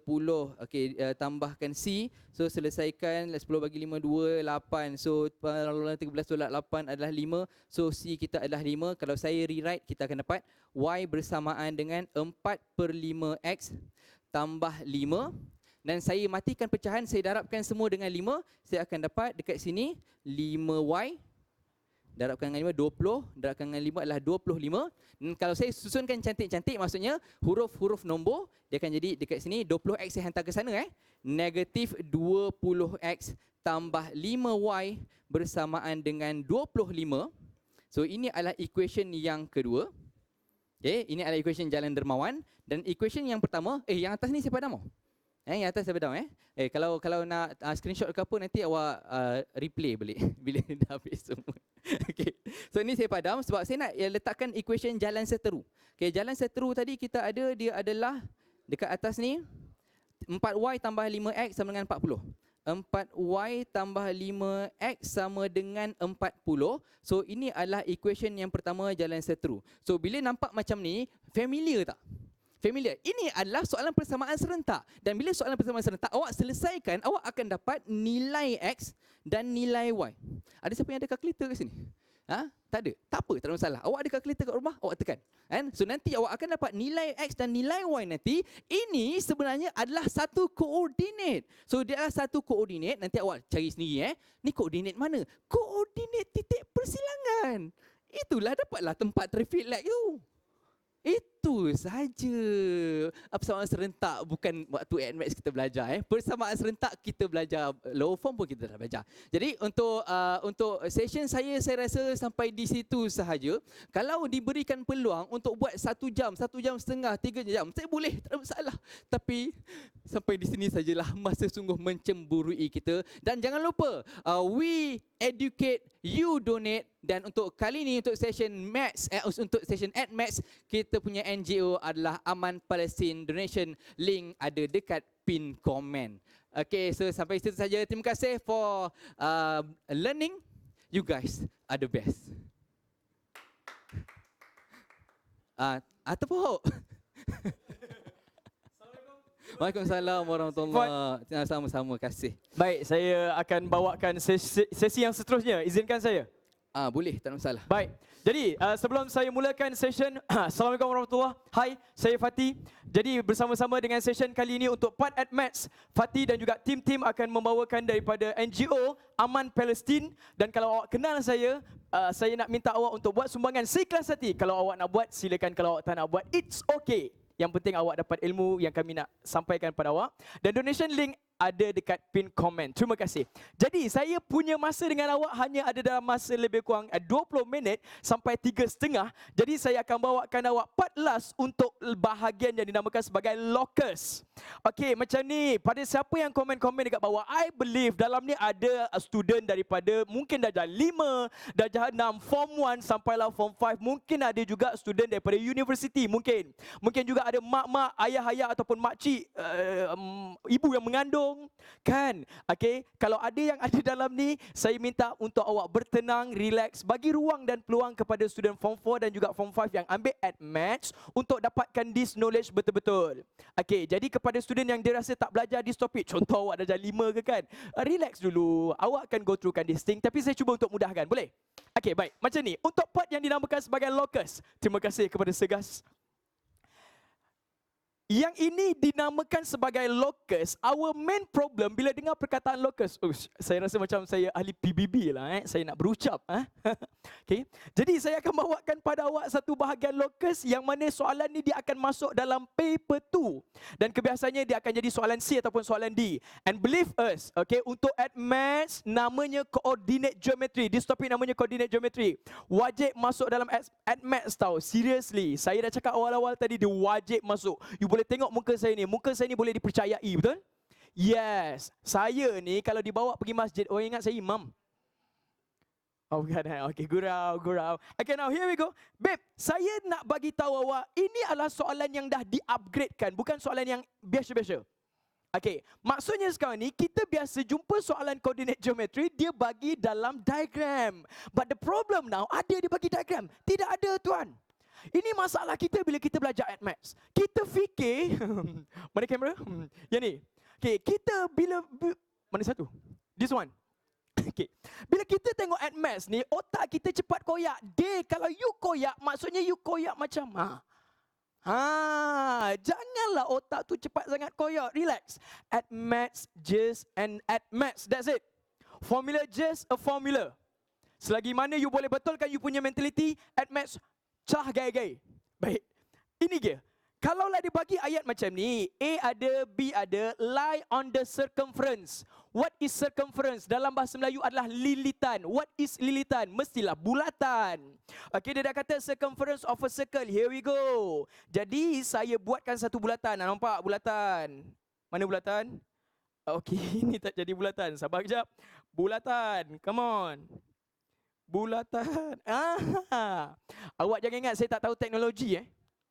Okay, tambahkan C. So, selesaikan. 10 bagi 5, 2, 8. So, 13 tolak 8 adalah 5. So, C kita adalah 5. Kalau saya rewrite, kita akan dapat Y bersamaan dengan 4/5X tambah 5. Dan saya matikan pecahan. Saya darabkan semua dengan 5. Saya akan dapat dekat sini 5Y. Darabkan dengan 5, 20. Darabkan dengan 5 adalah 25. Dan kalau saya susunkan cantik-cantik, maksudnya huruf-huruf nombor, dia akan jadi dekat sini 20x saya hantar ke sana. Negatif 20x tambah 5y bersamaan dengan 25. So ini adalah equation yang kedua. Okay, ini adalah equation jalan dermawan. Dan equation yang pertama, yang atas ni siapa padam? Yang atas saya padam. Kalau nak screenshot ke apa, nanti awak replay balik bila dah habis semua. Okay. So ni saya padam sebab saya nak letakkan equation jalan seteru. Okay, jalan seteru tadi kita ada, dia adalah dekat atas ni 4y tambah 5x sama dengan 40. 4y tambah 5x sama dengan 40. So ini adalah equation yang pertama jalan seteru. So bila nampak macam ni, familiar tak? Familiar. Ini adalah soalan persamaan serentak. Dan bila soalan persamaan serentak awak selesaikan, awak akan dapat nilai X dan nilai Y. Ada siapa yang ada kalkulator kat sini? Tak ada. Tak apa, tak ada masalah. Awak ada kalkulator kat rumah, awak tekan. Kan? So nanti awak akan dapat nilai X dan nilai Y nanti. Ini sebenarnya adalah satu koordinat. So dia adalah satu koordinat. Nanti awak cari sendiri. Ni koordinat mana? Koordinat titik persilangan. Itulah dapatlah tempat traffic light tu. Itu saja. Persamaan serentak bukan waktu admits kita belajar. Persamaan serentak kita belajar. Lower form pun kita dah belajar. Jadi untuk session saya rasa sampai di situ sahaja. Kalau diberikan peluang untuk buat 1 jam, 1 jam setengah, 3 jam, saya boleh, tak ada masalah. Tapi sampai di sini sajalah, masa sungguh mencemburui kita. Dan jangan lupa, we educate, you donate. Dan untuk kali ini, untuk session Maths, untuk session Maths, kita punya NGO adalah Aman Palestin. Donation link ada dekat pin komen. Okay, so sampai situ saja. Terima kasih for learning. You guys are the best. Ataupun Waalaikumsalam warahmatullahi wabarakatuh. Sama-sama, kasih. Baik, saya akan bawakan sesi yang seterusnya. Izinkan saya. Boleh, tak ada masalah. Baik. Jadi, sebelum saya mulakan session, Assalamualaikum warahmatullahi wabarakatuh. Hai, saya Fatih. Jadi, bersama-sama dengan session kali ini untuk Part at Maths, Fatih dan juga tim-tim akan membawakan daripada NGO Aman Palestin. Dan kalau awak kenal saya nak minta awak untuk buat sumbangan seikhlas hati. Kalau awak nak buat, silakan. Kalau awak tak nak buat, it's okay. Yang penting awak dapat ilmu yang kami nak sampaikan pada awak. Dan donation link ada dekat pin komen. Terima kasih. Jadi saya punya masa dengan awak hanya ada dalam masa lebih kurang 20 minit sampai 3.30. Jadi saya akan bawakan awak part last untuk bahagian yang dinamakan sebagai locus. Okey, macam ni. Pada siapa yang komen-komen dekat bawah, I believe dalam ni ada student daripada mungkin darjah 5, darjah 6, form 1 sampailah form 5. Mungkin ada juga student daripada universiti mungkin. Mungkin juga ada mak-mak, ayah-ayah ataupun makcik, ibu yang mengandung. Kan? Okay? Kalau ada yang ada dalam ni, saya minta untuk awak bertenang, relax, bagi ruang dan peluang kepada student form 4 dan juga form 5 yang ambil at Maths untuk dapatkan this knowledge betul-betul. Okay, jadi kepada student yang dia rasa tak belajar this topic, contoh awak darjah 5 ke kan, relax dulu. Awak akan go through kan this thing, tapi saya cuba untuk mudahkan. Boleh? Okay, baik. Macam ni. Untuk part yang dinamakan sebagai locus, terima kasih kepada Segas. Yang ini dinamakan sebagai locus. Our main problem bila dengar perkataan locus, saya rasa macam saya ahli PBB lah. Saya nak berucap. Okay. Jadi saya akan bawakan pada awak satu bahagian locus yang mana soalan ni dia akan masuk dalam paper 2. Dan kebiasaannya dia akan jadi soalan C ataupun soalan D. And believe us, okay, untuk at Maths namanya coordinate geometry. This topik namanya coordinate geometry. Wajib masuk dalam at Maths tau. Seriously. Saya dah cakap awal-awal tadi dia wajib masuk. You boleh tengok muka saya ni. Muka saya ni boleh dipercayai, betul? Yes. Saya ni kalau dibawa pergi masjid, orang ingat saya imam. Oh bukan. Okay, gurau. Okay, now here we go. Babe, saya nak bagi tahu awak, ini adalah soalan yang dah di-upgradekan, bukan soalan yang biasa-biasa. Okay, maksudnya sekarang ni kita biasa jumpa soalan coordinate geometry, dia bagi dalam diagram. But the problem now, ada dia bagi diagram. Tidak ada, tuan. Ini masalah kita bila kita belajar at Maths. Kita fikir, mana kamera? Yang ni. Okay, kita mana satu? This one. Okay. Bila kita tengok at Maths ni, otak kita cepat koyak. Kalau you koyak, maksudnya you koyak macam janganlah otak tu cepat sangat koyak. Relax. At Maths, just and at Maths, that's it. Formula just a formula. Selagi mana you boleh betulkan you punya mentality, at Maths cah gay-gay. Baik. Ini dia. Kalaulah dibagi ayat macam ni, A ada, B ada, lie on the circumference. What is circumference? Dalam bahasa Melayu adalah lilitan. What is lilitan? Mestilah bulatan. Okay, dia dah kata circumference of a circle. Here we go. Jadi, saya buatkan satu bulatan. Nampak bulatan? Mana bulatan? Okay, ini tak jadi bulatan. Sabar kejap. Bulatan. Come on. Bulatan. Awak jangan ingat saya tak tahu teknologi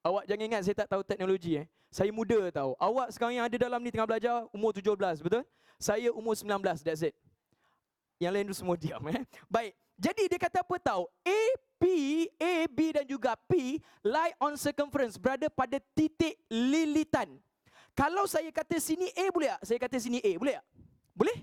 Awak jangan ingat saya tak tahu teknologi Saya muda tahu. Awak sekarang yang ada dalam ni tengah belajar umur 17, betul? Saya umur 19, that's it. Yang lain tu semua diam Baik. Jadi dia kata apa tahu? A, B dan juga P lie on circumference, berada pada titik lilitan. Kalau saya kata sini A boleh tak? Saya kata sini A boleh tak? Boleh?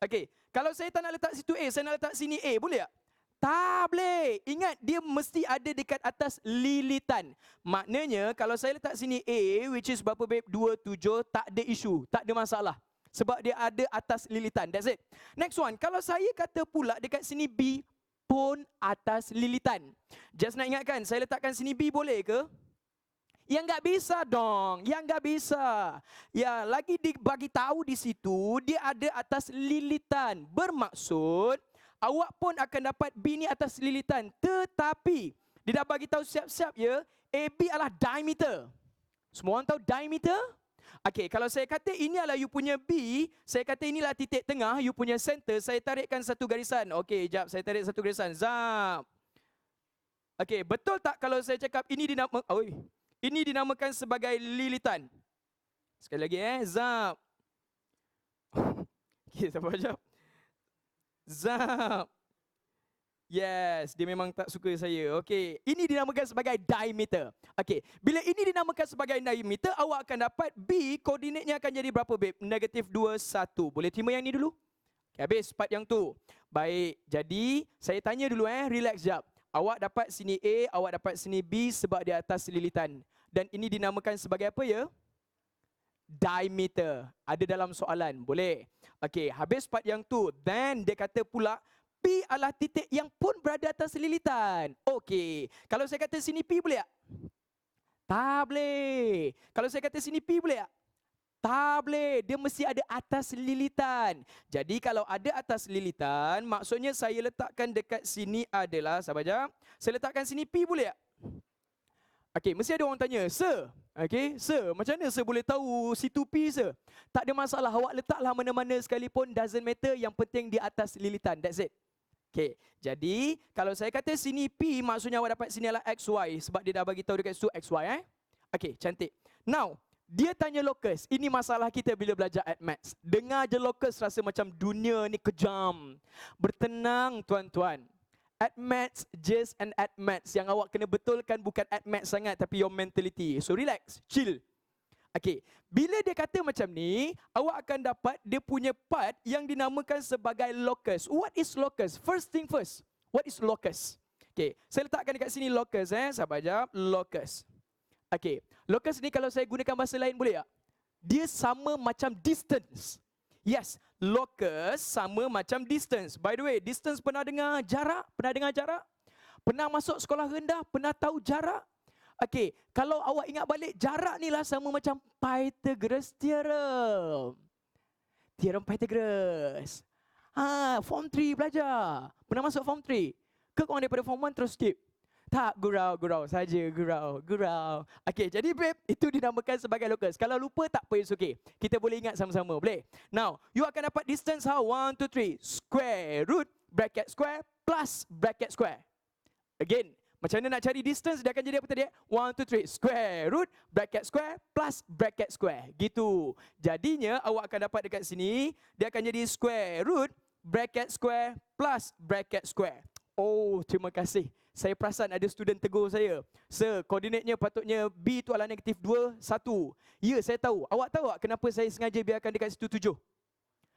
Okey. Kalau saya tak nak letak situ A, saya nak letak sini A, boleh tak? Tak boleh. Ingat, dia mesti ada dekat atas lilitan. Maknanya, kalau saya letak sini A, which is berapa babe? 27, tak ada isu. Tak ada masalah. Sebab dia ada atas lilitan. That's it. Next one. Kalau saya kata pula dekat sini B, pun atas lilitan. Just nak ingatkan, saya letakkan sini B boleh ke? Yang enggak bisa dong. Yang enggak bisa. Ya, lagi dibagi tahu di situ, dia ada atas lilitan. Bermaksud, awak pun akan dapat B ni atas lilitan. Tetapi, dia dah bagi tahu siap-siap ya, AB adalah diameter. Semua orang tahu diameter? Okey, kalau saya kata ini adalah you punya B, saya kata inilah titik tengah, you punya center, saya tarikkan satu garisan. Okey, jap, saya tarik satu garisan. Zap. Okey, betul tak kalau saya cakap ini ini dinamakan sebagai lilitan? Sekali lagi zap. Okey, sabar jap. Zap. Yes, dia memang tak suka saya. Okey, ini dinamakan sebagai diameter. Okey, bila ini dinamakan sebagai diameter, awak akan dapat B, koordinatnya akan jadi berapa babe? -2, 1. Boleh terima yang ni dulu? Okay, habis part yang tu. Baik, jadi saya tanya dulu relax jap. Awak dapat sini A, awak dapat sini B sebab di atas lilitan. Dan ini dinamakan sebagai apa ya? Diameter. Ada dalam soalan, boleh. Okey, habis part yang tu. Then dia kata pula P adalah titik yang pun berada atas lilitan. Okey, kalau saya kata sini P boleh tak? Tak boleh. Kalau saya kata sini P boleh tak? Tak boleh. Dia mesti ada atas lilitan. Jadi kalau ada atas lilitan, maksudnya saya letakkan dekat sini adalah, sabar jap, saya letakkan sini P boleh tak? Okey, mesti ada orang tanya, Sir, okey, Sir, macam mana Sir boleh tahu situ P, Sir? Tak ada masalah, awak letaklah mana-mana sekalipun, doesn't matter, yang penting di atas lilitan, that's it. Okey, jadi kalau saya kata sini P, maksudnya awak dapat sini adalah XY, sebab dia dah bagi tahu dekat situ XY. Okey, cantik. Now, dia tanya locus. Ini masalah kita bila belajar AdMaths. Dengar je locus rasa macam dunia ni kejam. Bertenang tuan-tuan. AdMaths, just an AdMaths. Yang awak kena betulkan bukan AdMaths sangat, tapi your mentality. So relax, chill. Okey, bila dia kata macam ni, awak akan dapat dia punya part yang dinamakan sebagai locus. What is locus? First thing first, what is locus? Okey, saya letakkan dekat sini locus. Sabar jap, locus. Okey, locus ni kalau saya gunakan bahasa lain boleh tak? Dia sama macam distance. Yes, locus sama macam distance. By the way, distance pernah dengar jarak? Pernah dengar jarak? Pernah masuk sekolah rendah? Pernah tahu jarak? Okey, kalau awak ingat balik, jarak ni lah sama macam Pythagoras theorem. Theorem Pythagoras. Form 3 belajar. Pernah masuk form 3? Ke korang daripada form 1 terus skip? Tak, gurau saja, gurau. Okey, jadi babe, itu dinamakan sebagai locus. Kalau lupa tak apa, it's okay. Kita boleh ingat sama-sama, boleh? Now, you akan dapat distance how? 1, 2, 3. Square root, bracket square, plus bracket square. Again, macam mana nak cari distance, dia akan jadi apa tadi? 1, 2, 3. Square root, bracket square, plus bracket square. Gitu. Jadinya, awak akan dapat dekat sini, dia akan jadi square root, bracket square, plus bracket square. Oh, terima kasih. Saya perasan ada student tegur saya. Sir, koordinatnya patutnya B tu adalah -2, 1. Ya, saya tahu. Awak tahu tak kenapa saya sengaja biarkan dekat situ 7?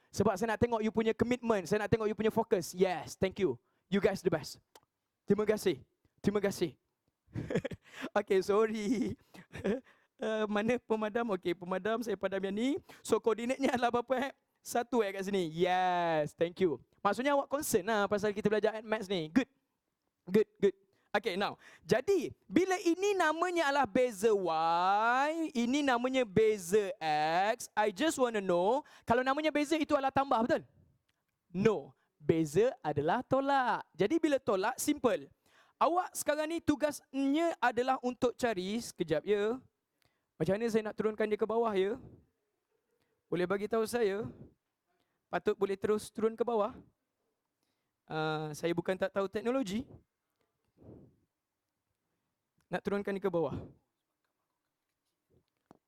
Sebab saya nak tengok you punya commitment. Saya nak tengok you punya fokus. Yes, thank you. You guys the best. Terima kasih. Terima kasih. Okay, sorry. Mana pemadam? Okay, pemadam saya padam yang ni. So, koordinatnya adalah berapa? 1 kat sini. Yes, thank you. Maksudnya awak concern lah pasal kita belajar AdMaths ni. Good. Good. Okay, now. Jadi, bila ini namanya adalah beza Y, ini namanya beza X, I just want to know, kalau namanya beza itu adalah tambah, betul? No. Beza adalah tolak. Jadi, bila tolak, simple. Awak sekarang ni tugasnya adalah untuk cari, sekejap ya. Macam mana saya nak turunkan dia ke bawah ya? Boleh bagi tahu saya? Patut boleh terus turun ke bawah? Saya bukan tak tahu teknologi. Nak turunkan ni ke bawah.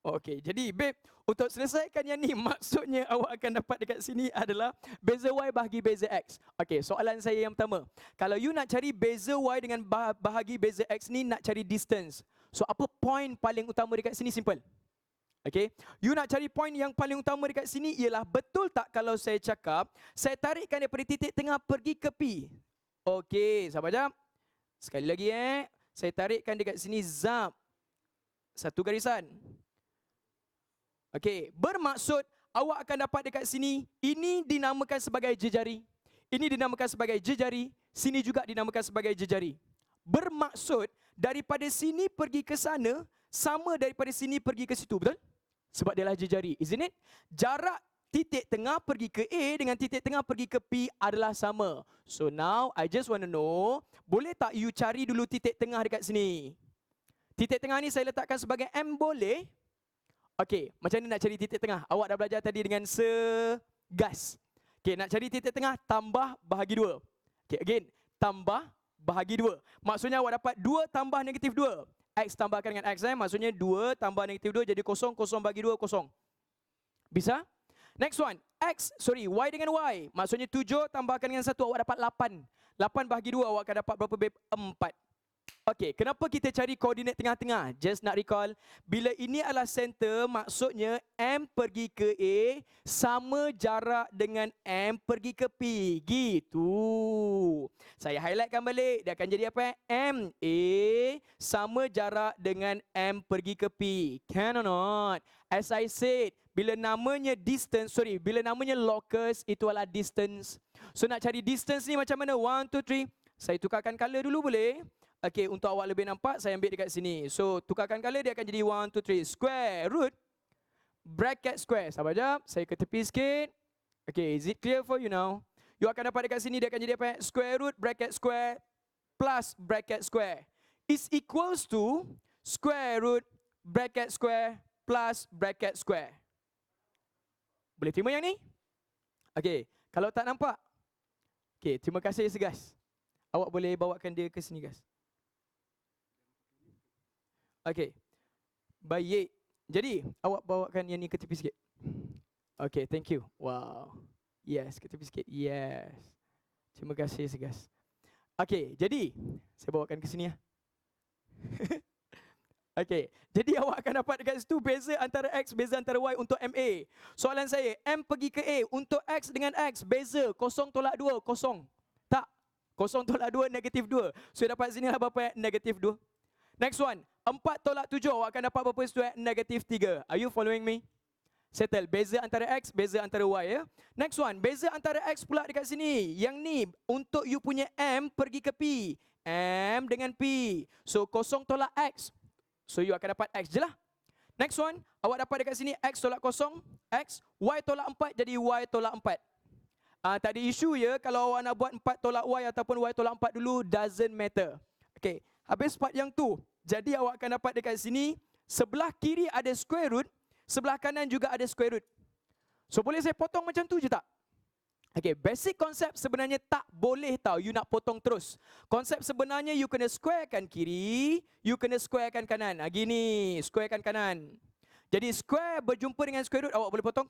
Okey, jadi babe, untuk selesaikan yang ni, maksudnya awak akan dapat dekat sini adalah beza Y bahagi beza X. Okey, soalan saya yang pertama. Kalau you nak cari beza Y dengan bahagi beza X ni, nak cari distance. So, apa point paling utama dekat sini? Simple. Okey, you nak cari point yang paling utama dekat sini ialah betul tak kalau saya cakap, saya tarikkan daripada titik tengah pergi ke P. Okey, sabar jap. Sekali lagi saya tarikkan dekat sini zap. Satu garisan. Okey, bermaksud awak akan dapat dekat sini, ini dinamakan sebagai jejari. Ini dinamakan sebagai jejari, sini juga dinamakan sebagai jejari. Bermaksud daripada sini pergi ke sana sama daripada sini pergi ke situ, betul? Sebab dia adalah jejari, isn't it? Jarak titik tengah pergi ke A dengan titik tengah pergi ke P adalah sama. So now I just want to know, boleh tak you cari dulu titik tengah dekat sini? Titik tengah ni saya letakkan sebagai M, boleh? Okey, macam ni nak cari titik tengah? Awak dah belajar tadi dengan segas. Okey, nak cari titik tengah, tambah bahagi 2. Okey, again, tambah bahagi 2. Maksudnya awak dapat 2 tambah negatif 2. X tambahkan dengan X, maksudnya 2 tambah negatif 2 jadi 0, 0 bagi 2, 0. Bisa? Next one, Y dengan Y. Maksudnya 7 tambahkan dengan 1, awak dapat 8. 8 bahagi 2, awak akan dapat berapa, babe? 4. Okey, kenapa kita cari koordinat tengah-tengah? Just nak recall, bila ini adalah center, maksudnya M pergi ke A sama jarak dengan M pergi ke P. Gitu. Saya highlightkan balik, dia akan jadi apa? M A sama jarak dengan M pergi ke P. Can or not? As I said, bila namanya locus, itu adalah distance. So nak cari distance ni macam mana? 1, 2, 3. Saya tukarkan color dulu boleh? Okey, untuk awak lebih nampak, saya ambil dekat sini. So, tukarkan color, dia akan jadi 1, 2, 3. Square root, bracket square. Sabar jap, saya ke tepi sikit. Okey, is it clear for you now? You akan dapat dekat sini, dia akan jadi apa? Square root, bracket square, plus bracket square. Is equals to square root, bracket square, plus bracket square. Boleh terima yang ni? Okey, kalau tak nampak. Okey, terima kasih segas. Awak boleh bawakan dia ke sini, guys. Okey. Baik. Jadi, awak bawakan yang ni ke tepi sikit. Okey, thank you. Wow. Yes, ke tepi sikit. Yes. Terima kasih segas. Okey, jadi saya bawakan ke sini ya. Okey, jadi awak akan dapat dekat situ beza antara X, beza antara Y untuk MA. Soalan saya, M pergi ke A untuk X dengan X, beza 0 tolak 2, 0. Tak, 0 tolak 2, negatif 2. So dapat sini lah berapa? Negatif 2. Next one, 4 tolak 7, awak akan dapat berapa situ? Negatif 3. Are you following me? Settle, beza antara X, beza antara Y ya. Next one, beza antara X pula dekat sini. Yang ni, untuk you punya M pergi ke P. M dengan P. So 0 tolak X. So you akan dapat X je lah. Next one, awak dapat dekat sini X tolak 0, X. Y tolak 4 jadi Y tolak 4. Tak ada isu ya kalau awak nak buat 4 tolak Y ataupun Y tolak 4 dulu, doesn't matter. Okay, habis part yang tu. Jadi awak akan dapat dekat sini, sebelah kiri ada square root, sebelah kanan juga ada square root. So boleh saya potong macam tu je tak? Okay, basic konsep sebenarnya tak boleh tahu you nak potong terus. Konsep sebenarnya you kena squarekan kiri, you kena squarekan kanan. Gini, squarekan kanan. Jadi square berjumpa dengan square root, awak boleh potong.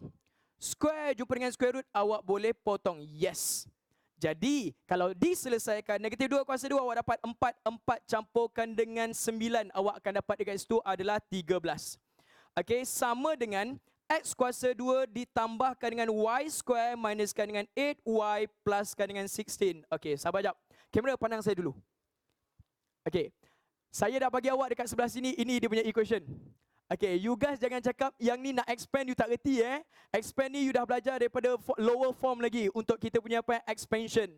Square jumpa dengan square root, awak boleh potong. Yes. Jadi, kalau diselesaikan, negatif 2 kuasa 2, awak dapat 4. 4 campurkan dengan 9, awak akan dapat dekat situ adalah 13. Okey, sama dengan X kuasa 2 ditambahkan dengan Y square minuskan dengan 8Y pluskan dengan 16. Okey, sabar jap. Kamera pandang saya dulu. Okey, saya dah bagi awak dekat sebelah sini, ini dia punya equation. Okay, you guys jangan cakap yang ni nak expand you tak reti Expand ni you dah belajar daripada lower form lagi untuk kita punya apa? Expansion.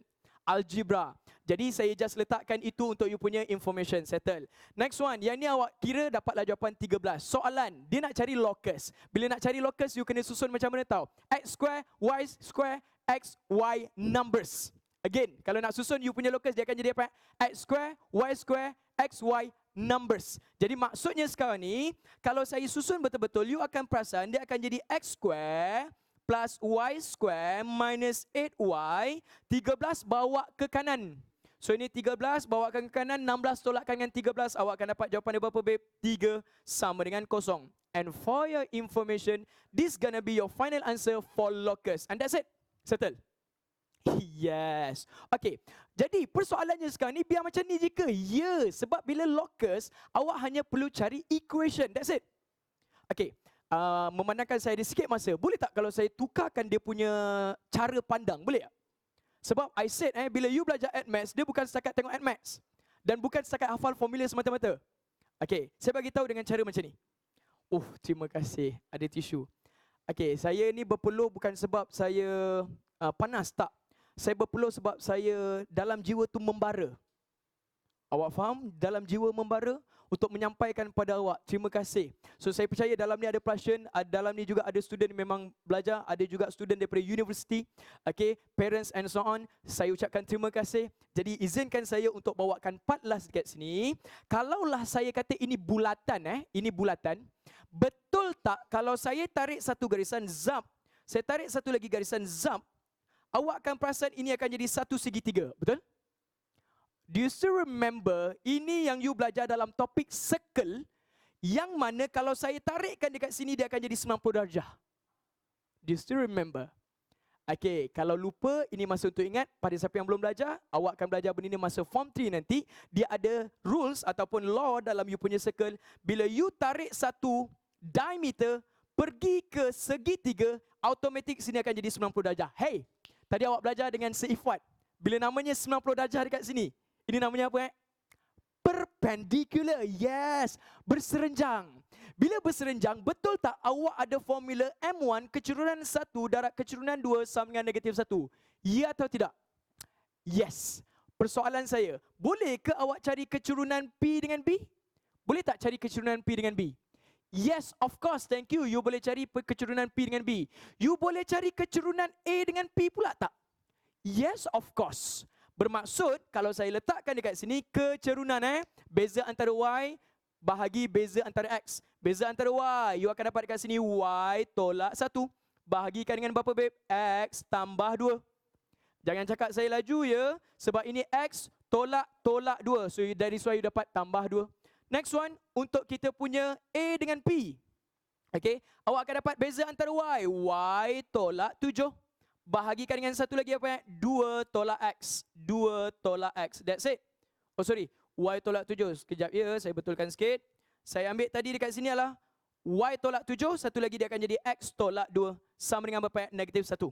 Algebra. Jadi saya just letakkan itu untuk you punya information. Settle. Next one, yang ni awak kira dapatlah jawapan 13. Soalan, dia nak cari locus. Bila nak cari locus, you kena susun macam mana tahu? X square, Y square, X, Y numbers. Again, kalau nak susun you punya locus, dia akan jadi apa? X square, Y square, X, Y numbers. Jadi maksudnya sekarang ni, kalau saya susun betul-betul, you akan perasan dia akan jadi X square plus Y square minus 8Y. 13 bawa ke kanan. So ini 13 bawakan ke kanan, 16 tolakkan dengan 13. Awak akan dapat jawapan dia berapa, babe? 3 sama dengan 0. And for your information, this gonna be your final answer for locus. And that's it. Settle. Yes. Okay. Jadi persoalannya sekarang ni biar macam ni jika. Ya. Sebab bila locus, awak hanya perlu cari equation. That's it. Okay. Memandangkan saya ada sikit masa. Boleh tak kalau saya tukarkan dia punya cara pandang? Boleh tak? Sebab I said bila you belajar AdMaths, dia bukan setakat tengok AdMaths. Dan bukan setakat hafal formula semata-mata. Okay, saya bagi tahu dengan cara macam ni. Terima kasih. Ada tisu. Okay, saya ni berpeluh bukan sebab saya panas, tak. Saya berpeluh sebab saya dalam jiwa tu membara. Awak faham? Dalam jiwa membara untuk menyampaikan pada awak, terima kasih. So saya percaya dalam ni ada passion, dalam ni juga ada student memang belajar, ada juga student daripada universiti, okay, parents and so on. Saya ucapkan terima kasih. Jadi izinkan saya untuk bawakan part last dekat sini. Kalaulah saya kata ini bulatan, ini bulatan, betul tak kalau saya tarik satu garisan zap, saya tarik satu lagi garisan zap, awak akan perasan ini akan jadi satu segitiga, betul? Do you still remember ini yang you belajar dalam topik circle, yang mana kalau saya tarikkan dekat sini dia akan jadi 90 darjah. Do you still remember? Okay, kalau lupa ini masa untuk ingat. Pada siapa yang belum belajar, awak akan belajar benda ni masa form 3 nanti. Dia ada rules ataupun law dalam you punya circle. Bila you tarik satu diameter pergi ke segitiga, automatik sini akan jadi 90 darjah. Hey, tadi awak belajar dengan seifat. Bila namanya 90 darjah dekat sini, ini namanya apa? Perpendicular. Yes, berserenjang. Bila berserenjang, betul tak awak ada formula M1 kecurunan 1 darab kecurunan 2 sama dengan negatif 1? Ya atau tidak? Yes. Persoalan saya, boleh ke awak cari kecurunan P dengan B? Boleh tak cari kecurunan P dengan B? Yes, of course, thank you. You boleh cari kecurunan P dengan B. You boleh cari kecurunan A dengan P pula tak? Yes, of course. Bermaksud kalau saya letakkan dekat sini kecerunan beza antara Y bahagi beza antara X. Beza antara Y, you akan dapat dekat sini Y tolak 1. Bahagikan dengan berapa babe? X tambah 2. Jangan cakap saya laju ya, sebab ini X tolak 2. So dari so you dapat tambah 2. Next one, untuk kita punya A dengan P. Okay, awak akan dapat beza antara Y. Y tolak 7. Bahagikan dengan satu lagi apa? 2 tolak X. 2 tolak X. That's it. Oh sorry. Y tolak 7. Sekejap ya, saya betulkan sikit. Saya ambil tadi dekat sini adalah Y tolak 7. Satu lagi dia akan jadi X tolak 2. Sama dengan berapa? Negatif 1.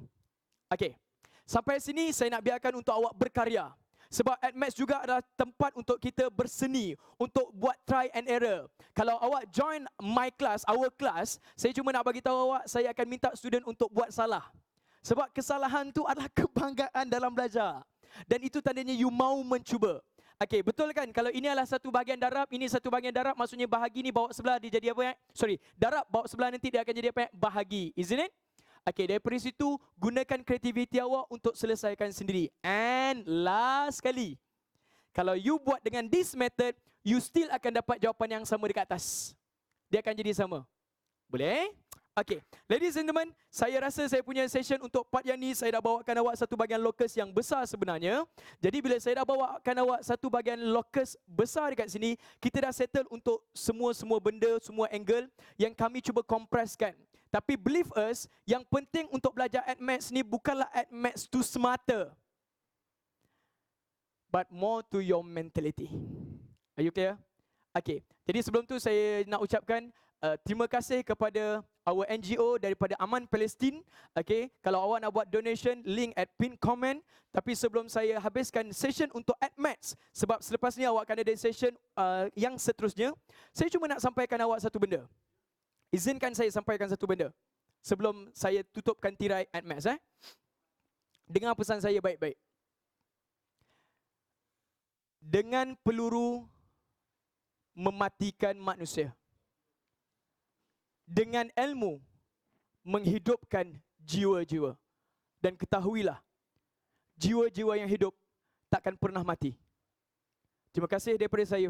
Okay. Sampai sini saya nak biarkan untuk awak berkarya. Sebab AdMaths juga adalah tempat untuk kita berseni. Untuk buat try and error. Kalau awak join my class, our class, saya cuma nak bagi tahu awak, saya akan minta student untuk buat salah. Sebab kesalahan tu adalah kebanggaan dalam belajar. Dan itu tandanya you mau mencuba. Okey, betul kan? Kalau ini adalah satu bahagian darab, ini satu bahagian darab, maksudnya bahagi ni bawa sebelah dia jadi apa? Darab bawa sebelah nanti dia akan jadi apa? Bahagi. Isn't it? Okey, daripada situ gunakan kreativiti awak untuk selesaikan sendiri. And last sekali, kalau you buat dengan this method, you still akan dapat jawapan yang sama dekat atas. Dia akan jadi sama. Boleh? Okay, ladies and gentlemen, saya rasa saya punya session untuk part yang ni, saya dah bawakan awak satu bahagian locus yang besar sebenarnya. Jadi bila saya dah bawakan awak satu bahagian locus besar dekat sini, kita dah settle untuk semua benda, semua angle yang kami cuba kompreskan. Tapi believe us, yang penting untuk belajar AdMaths ni bukanlah AdMaths tu semata, but more to your mentality. Are you clear? Okay, jadi sebelum tu saya nak ucapkan terima kasih kepada our NGO daripada Aman Palestin. Okay, kalau awak nak buat donation, link at pin comment. Tapi sebelum saya habiskan session untuk AdMaths, sebab selepas ni awak akan ada session yang seterusnya, saya cuma nak sampaikan awak satu benda. Izinkan saya sampaikan satu benda sebelum saya tutupkan tirai AdMaths. Dengar pesan saya baik-baik. Dengan peluru mematikan manusia, dengan ilmu menghidupkan jiwa-jiwa. Dan ketahuilah, jiwa-jiwa yang hidup takkan pernah mati. Terima kasih daripada saya.